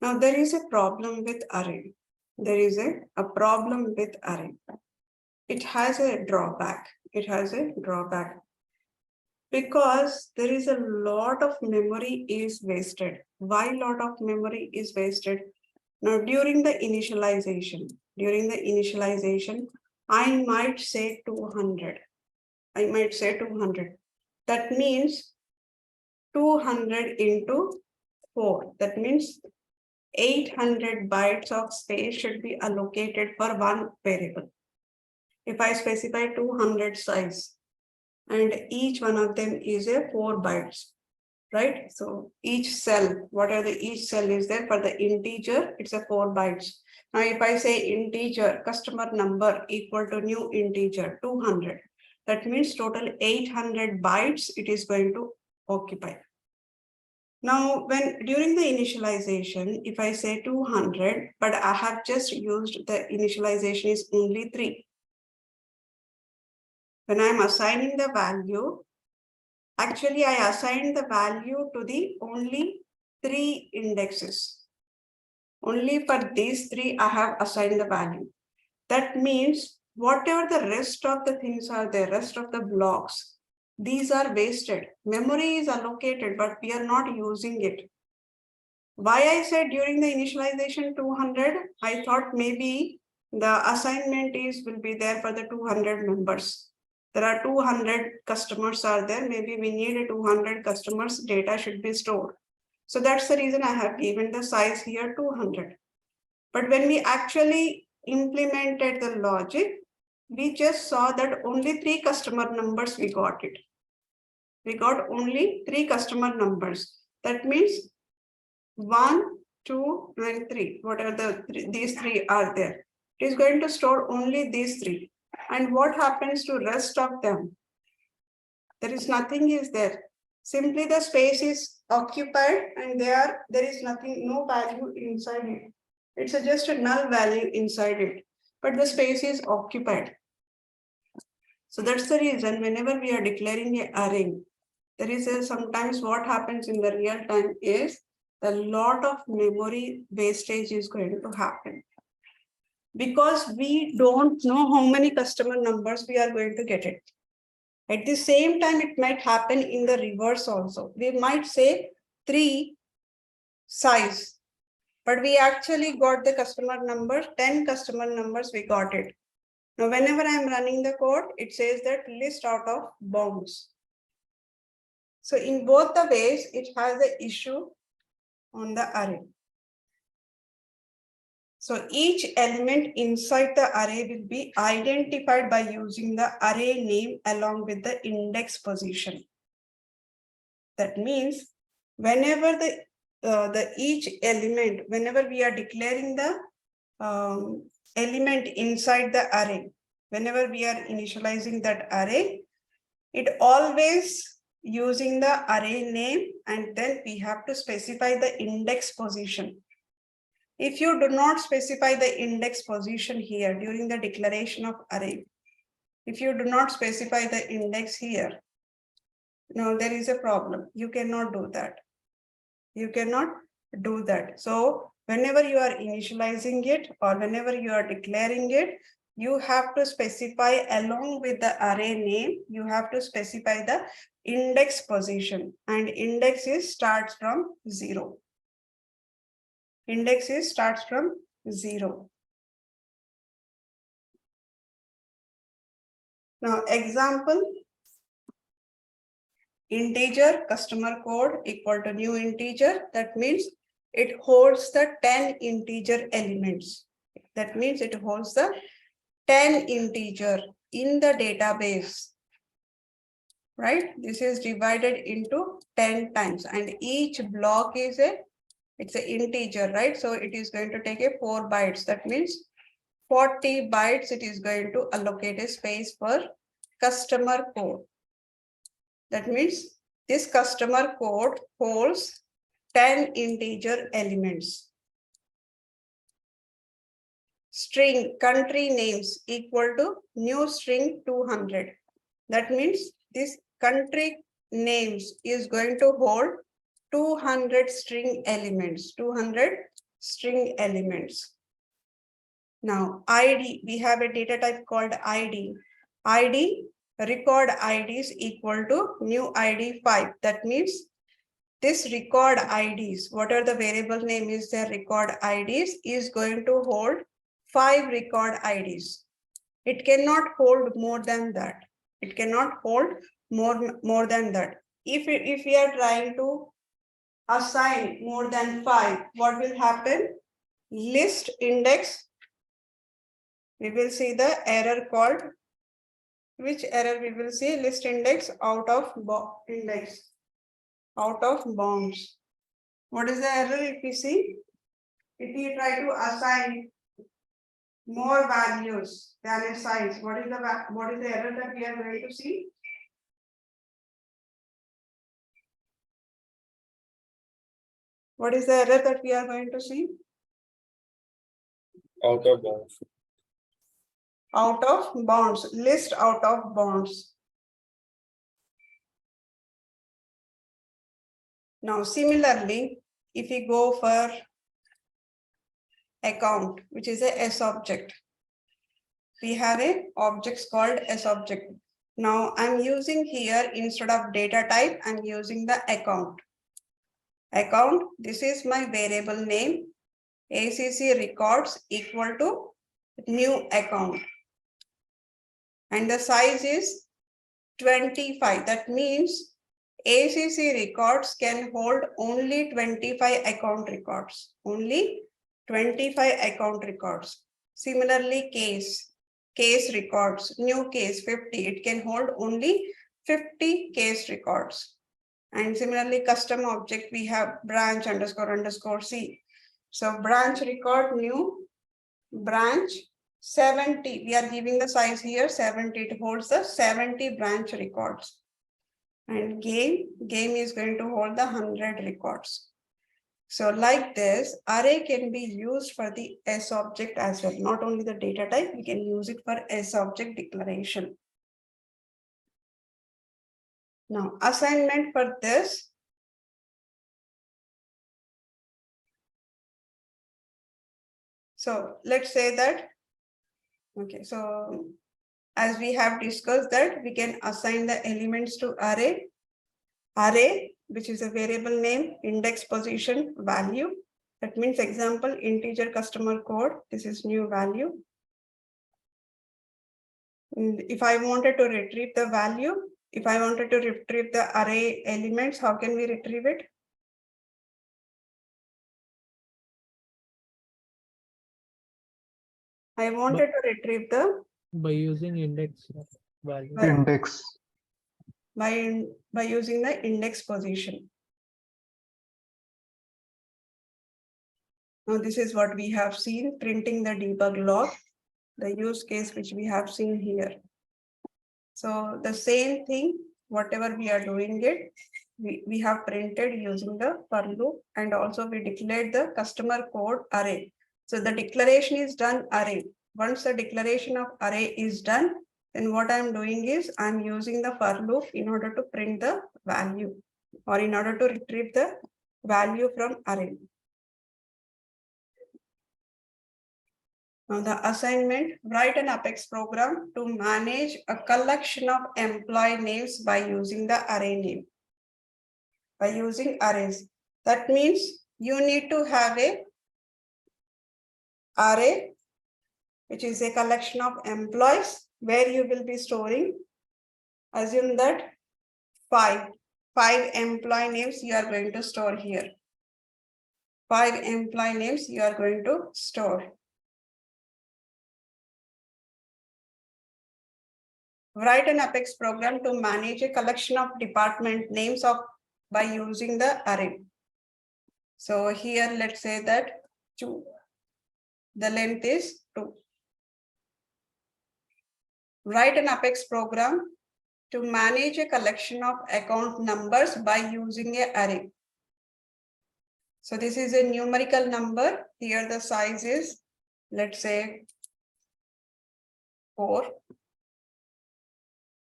Now there is a problem with array. There is a problem with array. It has a drawback. It has a drawback because there is a lot of memory is wasted. Why lot of memory is wasted? Now during the initialization, I might say 200. I might say 200. That means 200 into 4. That means 800 bytes of space should be allocated for one variable. If I specify 200 size, and each one of them is a 4 bytes, right? So each cell, whatever each cell is there for the integer, it's a 4 bytes. Now, if I say integer customer number equal to new integer 200, that means total 800 bytes it is going to occupy. Now, when during the initialization, if I say 200, but I have just used the initialization is only 3. When I'm assigning the value, actually I assigned the value to the only 3 indexes. Only for these 3, I have assigned the value. That means whatever the rest of the things are there, rest of the blocks, these are wasted. Memory is allocated, but we are not using it. Why I said during the initialization 200, I thought maybe the assignment will be there for the 200 members. There are 200 customers are there. Maybe we need 200 customers data should be stored. So that's the reason I have given the size here 200. But when we actually implemented the logic, we just saw that only 3 customer numbers we got it. We got only 3 customer numbers. That means 1, 2, and 3. What are these 3 are there? It is going to store only these 3. And what happens to rest of them? There is nothing is there. Simply the space is occupied and there is nothing, no value inside it. It's just a null value inside it, but the space is occupied. So that's the reason whenever we are declaring an array, there is sometimes what happens in the real time is a lot of memory wastage is going to happen. Because we don't know how many customer numbers we are going to get it. At the same time, it might happen in the reverse also. We might say 3 size, but we actually got the customer number, 10 customer numbers, we got it. Now, whenever I'm running the code, it says that list out of bounds. So in both the ways, it has the issue on the array. So each element inside the array will be identified by using the array name along with the index position. That means whenever each element, whenever we are declaring the element inside the array, whenever we are initializing that array, it always using the array name, and then we have to specify the index position. If you do not specify the index position here during the declaration of array, if you do not specify the index here, no, there is a problem. You cannot do that. You cannot do that. So whenever you are initializing it or whenever you are declaring it, you have to specify along with the array name, you have to specify the index position, and index starts from 0. Index starts from 0. Now example, integer customer code equal to new integer. That means it holds the 10 integer elements. That means it holds the 10 integer in the database, right? This is divided into 10 times and each block is it's an integer, right? So it is going to take 4 bytes. That means 40 bytes it is going to allocate a space for customer code. That means this customer code holds 10 integer elements. String country names equal to new string 200. That means this country names is going to hold 200 string elements, 200 string elements. Now ID, we have a data type called ID. ID, record ID is equal to new ID 5. That means this record IDs, what are the variable name is their record IDs, is going to hold 5 record IDs. It cannot hold more than that. It cannot hold more than that. If we are trying to assign more than 5, what will happen? List index, we will see the error called, which error we will see? List index out of index, out of bounds. What is the error if we see? If we try to assign more values than a size, what is the error that we are going to see? What is the error that we are going to see?
Out of bounds.
Out of bounds, list out of bounds. Now, similarly, if we go for account, which is a S object, we have a objects called S object. Now, I'm using here instead of data type, I'm using the account. Account, this is my variable name. ACC records equal to new account. And the size is 25. That means ACC records can hold only 25 account records. Only 25 account records. Similarly, case records, new case 50. It can hold only 50 case records. And similarly, custom object, we have branch __ C. So branch record new branch 70. We are giving the size here 70. It holds the 70 branch records. And game is going to hold the 100 records. So like this, array can be used for the S object as well. Not only the data type, we can use it for S object declaration. Now, assignment for this. So let's say that, okay, so as we have discussed that we can assign the elements to array, which is a variable name, index position, value. That means example, integer customer code, this is new value. And if I wanted to retrieve the value, if I wanted to retrieve the array elements, how can we retrieve it? I wanted to retrieve the
By using index value.
Index.
by using the index position. Now this is what we have seen, printing the debug log, the use case which we have seen here. So the same thing, whatever we are doing it, we have printed using the for loop, and also we declared the customer code array. So the declaration is done array. Once the declaration of array is done, then what I'm doing is I'm using the for loop in order to print the value or in order to retrieve the value from array. Now the assignment, write an Apex program to manage a collection of employee names by using the array name. By using arrays. That means you need to have a array, which is a collection of employees where you will be storing, assume that five employee names you are going to store here. 5 employee names you are going to store. Write an Apex program to manage a collection of department names by using the array. So here, let's say that 2. The length is 2. Write an Apex program to manage a collection of account numbers by using an array. So this is a numerical number. Here the size is, let's say, 4.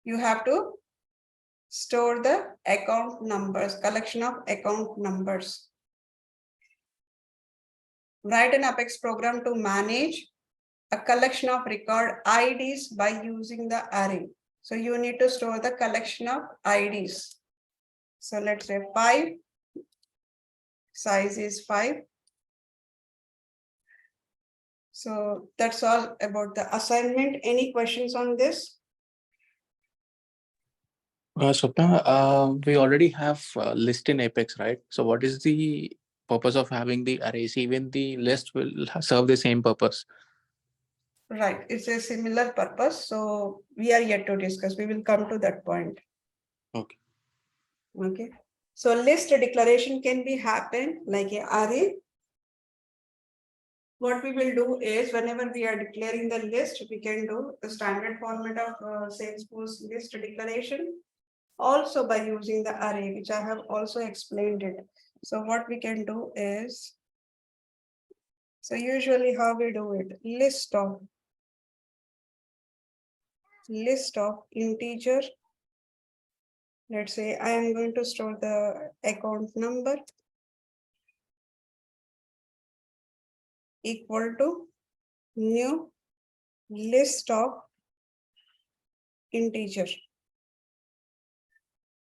You have to store the account numbers, collection of account numbers. Write an Apex program to manage a collection of record IDs by using the array. So you need to store the collection of IDs. So let's say 5, size is 5. So that's all about the assignment. Any questions on this?
Swapna, we already have a list in Apex, right? So what is the purpose of having the arrays? Even the list will serve the same purpose.
Right, it's a similar purpose. So we are yet to discuss. We will come to that point.
Okay.
Okay. So list declaration can be happen like an array. What we will do is whenever we are declaring the list, we can do the standard format of Salesforce list declaration. Also by using the array, which I have also explained it. So what we can do is, so usually how we do it, list of integer. Let's say I am going to store the account number equal to new list of integer.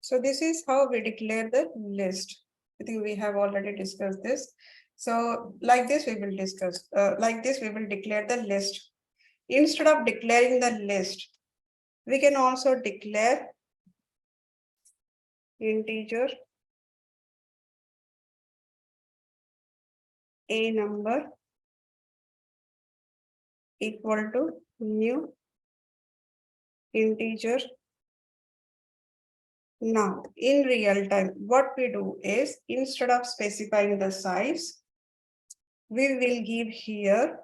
So this is how we declare the list. I think we have already discussed this. So like this we will discuss, like this we will declare the list. Instead of declaring the list, we can also declare integer a number equal to new integer Now, in real time, what we do is instead of specifying the size, we will give here,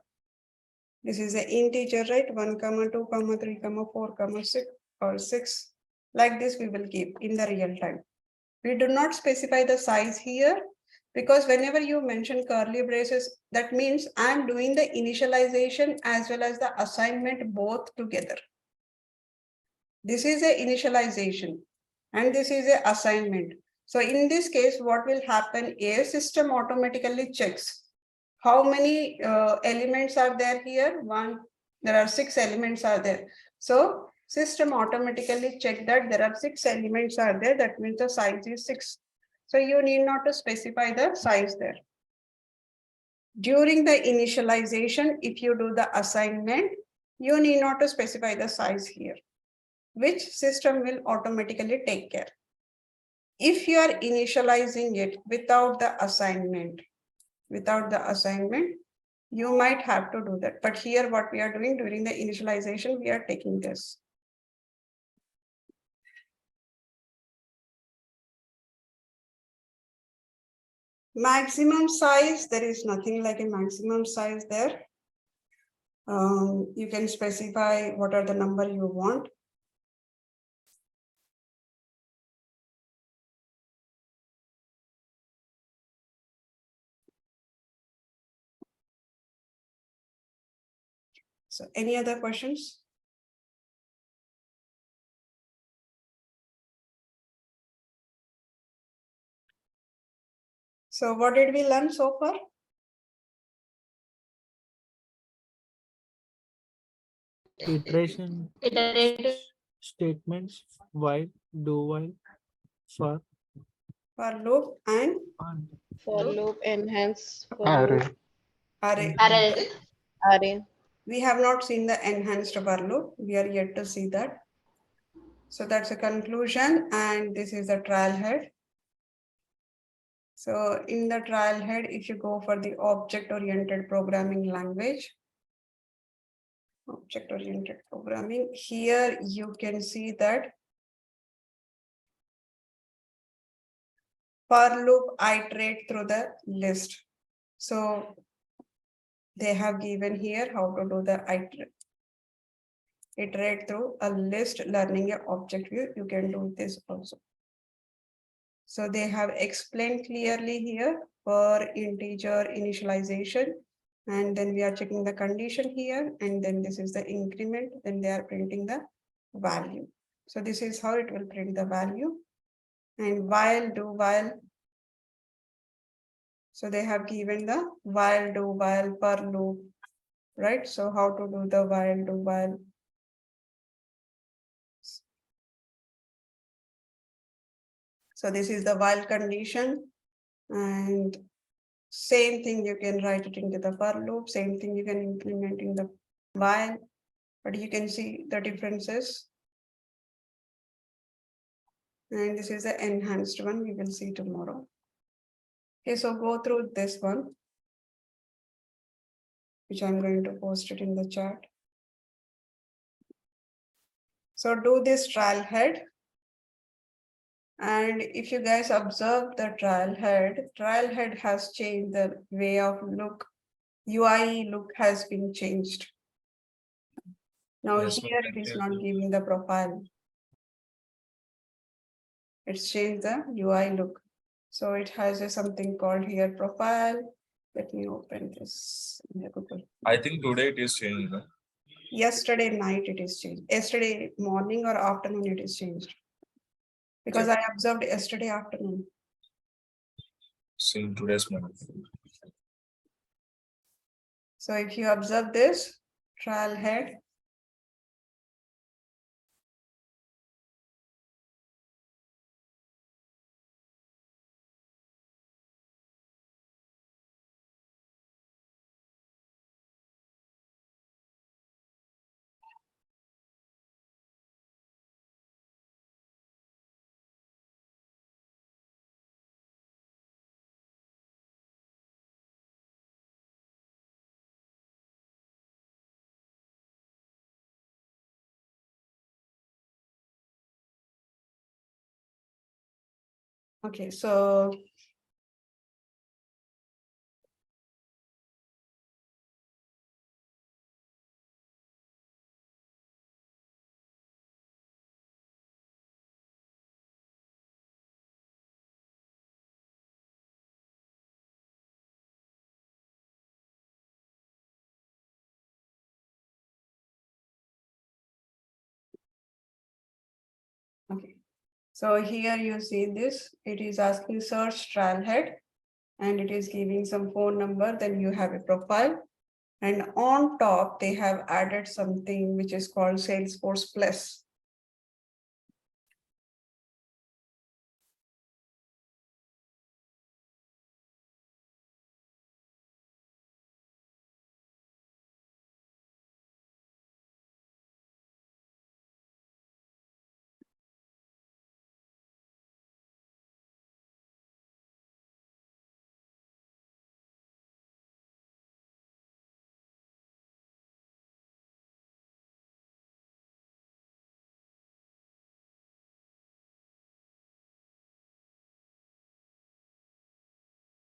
this is an integer, right? 1, 2, 3, 4, 6 or 6. Like this, we will give in the real time. We do not specify the size here because whenever you mention curly braces, that means I'm doing the initialization as well as the assignment both together. This is a initialization and this is a assignment. So in this case, what will happen is system automatically checks how many elements are there here. There are 6 elements are there. So system automatically check that there are 6 elements are there. That means the size is 6. So you need not to specify the size there. During the initialization, if you do the assignment, you need not to specify the size here, which system will automatically take care. If you are initializing it without the assignment, you might have to do that. But here what we are doing during the initialization, we are taking this. Maximum size, there is nothing like a maximum size there. You can specify what are the number you want. So any other questions? So what did we learn so far?
Iteration
Iterative.
statements, while, do while, for
Loop and
For loop, enhance, for
Array.
loop,
array.
array.
We have not seen the enhanced for loop. We are yet to see that. So that's a conclusion, and this is the trial head. So in the trial head, if you go for the object-oriented programming language, object-oriented programming, here you can see that for loop iterate through the list. So they have given here how to do the iterate through a list learning a object view. You can do this also. So they have explained clearly here for integer initialization. And then we are checking the condition here. And then this is the increment. Then they are printing the value. So this is how it will print the value. And while, do while. So they have given the while, do while, per loop, right? So how to do the while, do while. So this is the while condition, and same thing you can write it into the for loop, same thing you can implement in the while, but you can see the differences. And this is the enhanced one, we will see tomorrow. Okay, so go through this one, which I'm going to post it in the chat. So do this trial head. And if you guys observe the trial head has changed the way of look. UI look has been changed. Now
Yes,
here it is not giving the profile. It's changed the UI look. So it has a something called here profile. Let me open this in the Google.
I think today it is changed. No?
Yesterday night it is changed. Yesterday morning or afternoon it is changed. Because I observed yesterday afternoon.
Same today's morning.
So if you observe this trial head, Okay, so okay. So here you see this, it is asking search trailhead and it is giving some phone number, then you have a profile. And on top, they have added something which is called Salesforce Plus.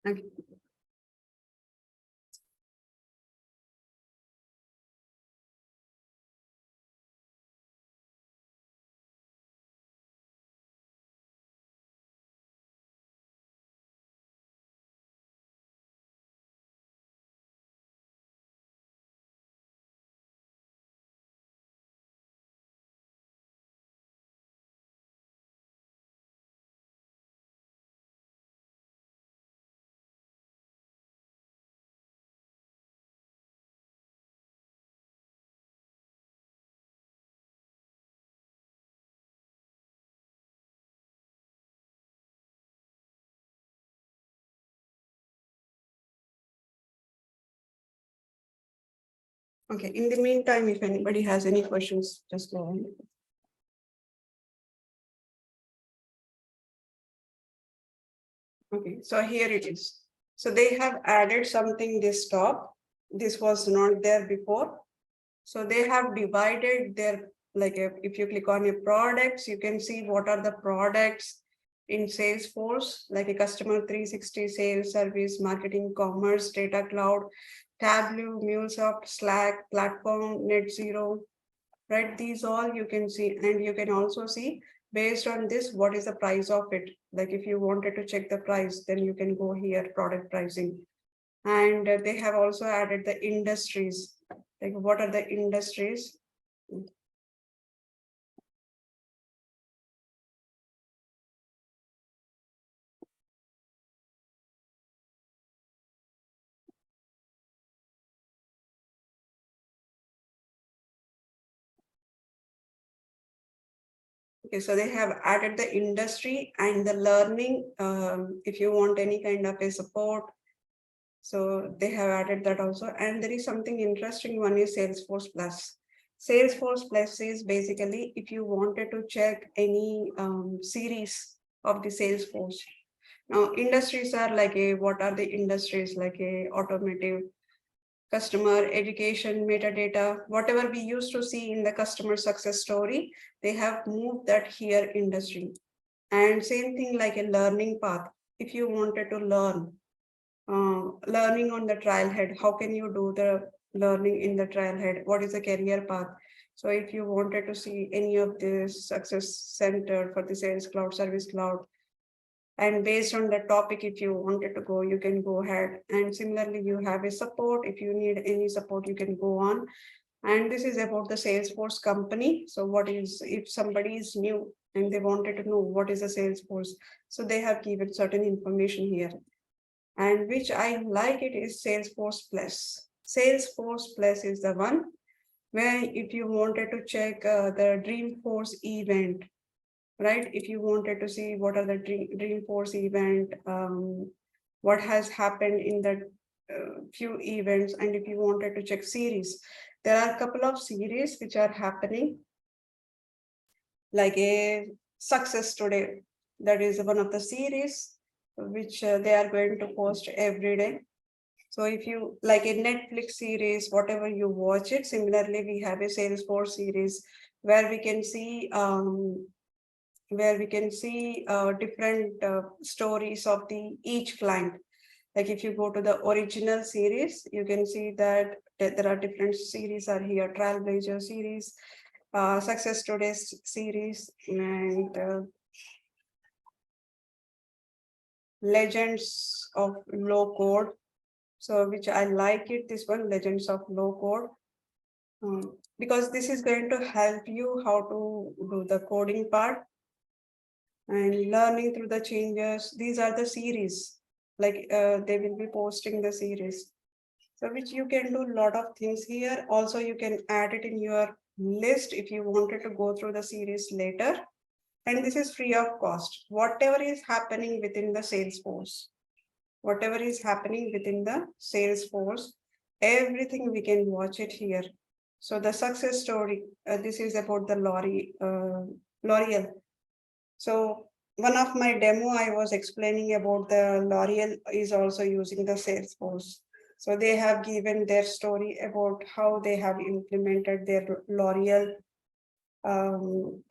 Okay. Okay, in the meantime, if anybody has any questions, just go on. Okay, so here it is. So they have added something this top. This was not there before. So they have divided their, like if you click on your products, you can see what are the products in Salesforce, like a customer 360 sales, service, marketing, commerce, data cloud, Tableau, MuleSoft, Slack, platform, net zero, right? These all you can see, and you can also see based on this, what is the price of it? Like if you wanted to check the price, then you can go here, product pricing. And they have also added the industries, like what are the industries? Okay, so they have added the industry and the learning. If you want any kind of a support, so they have added that also. And there is something interesting one is Salesforce Plus. Salesforce Plus is basically if you wanted to check any series of the Salesforce. Now industries are like a, what are the industries, like a automotive, customer education, metadata, whatever we used to see in the customer success story, they have moved that here industry. And same thing like a learning path. If you wanted to learn, learning on the trailhead, how can you do the learning in the trailhead? What is the career path? So if you wanted to see any of this success center for the sales cloud, service cloud, and based on the topic, if you wanted to go, you can go ahead. And similarly, you have a support. If you need any support, you can go on. And this is about the Salesforce company. So what is, if somebody is new and they wanted to know what is a Salesforce, so they have given certain information here. And which I like it is Salesforce Plus. Salesforce Plus is the one where if you wanted to check the Dreamforce event, right? If you wanted to see what are the Dreamforce event, what has happened in the few events, and if you wanted to check series, there are a couple of series which are happening, like a success today. That is one of the series which they are going to post every day. So if you like a Netflix series, whatever you watch it, similarly, we have a Salesforce series where we can see where we can see different stories of each client. Like if you go to the original series, you can see that there are different series are here: Trailblazer series, Success Stories series, and Legends of Low Code. So which I like it, this one, Legends of Low Code. Because this is going to help you how to do the coding part and learning through the changes. These are the series, like they will be posting the series. So which you can do a lot of things here. Also, you can add it in your list if you wanted to go through the series later. And this is free of cost. Whatever is happening within the Salesforce, everything we can watch it here. So the success story, this is about the L'Oreal. So one of my demo, I was explaining about the L'Oreal is also using the Salesforce. So they have given their story about how they have implemented their L'Oreal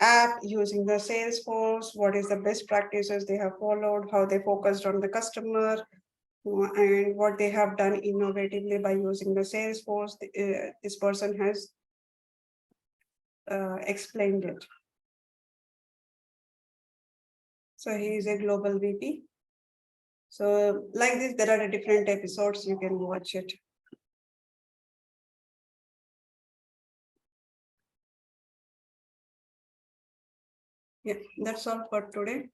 app using the Salesforce, what is the best practices they have followed, how they focused on the customer, and what they have done innovatively by using the Salesforce. This person has explained it. So he is a global VP. So like this, there are different episodes, you can watch it. Yeah, that's all for today.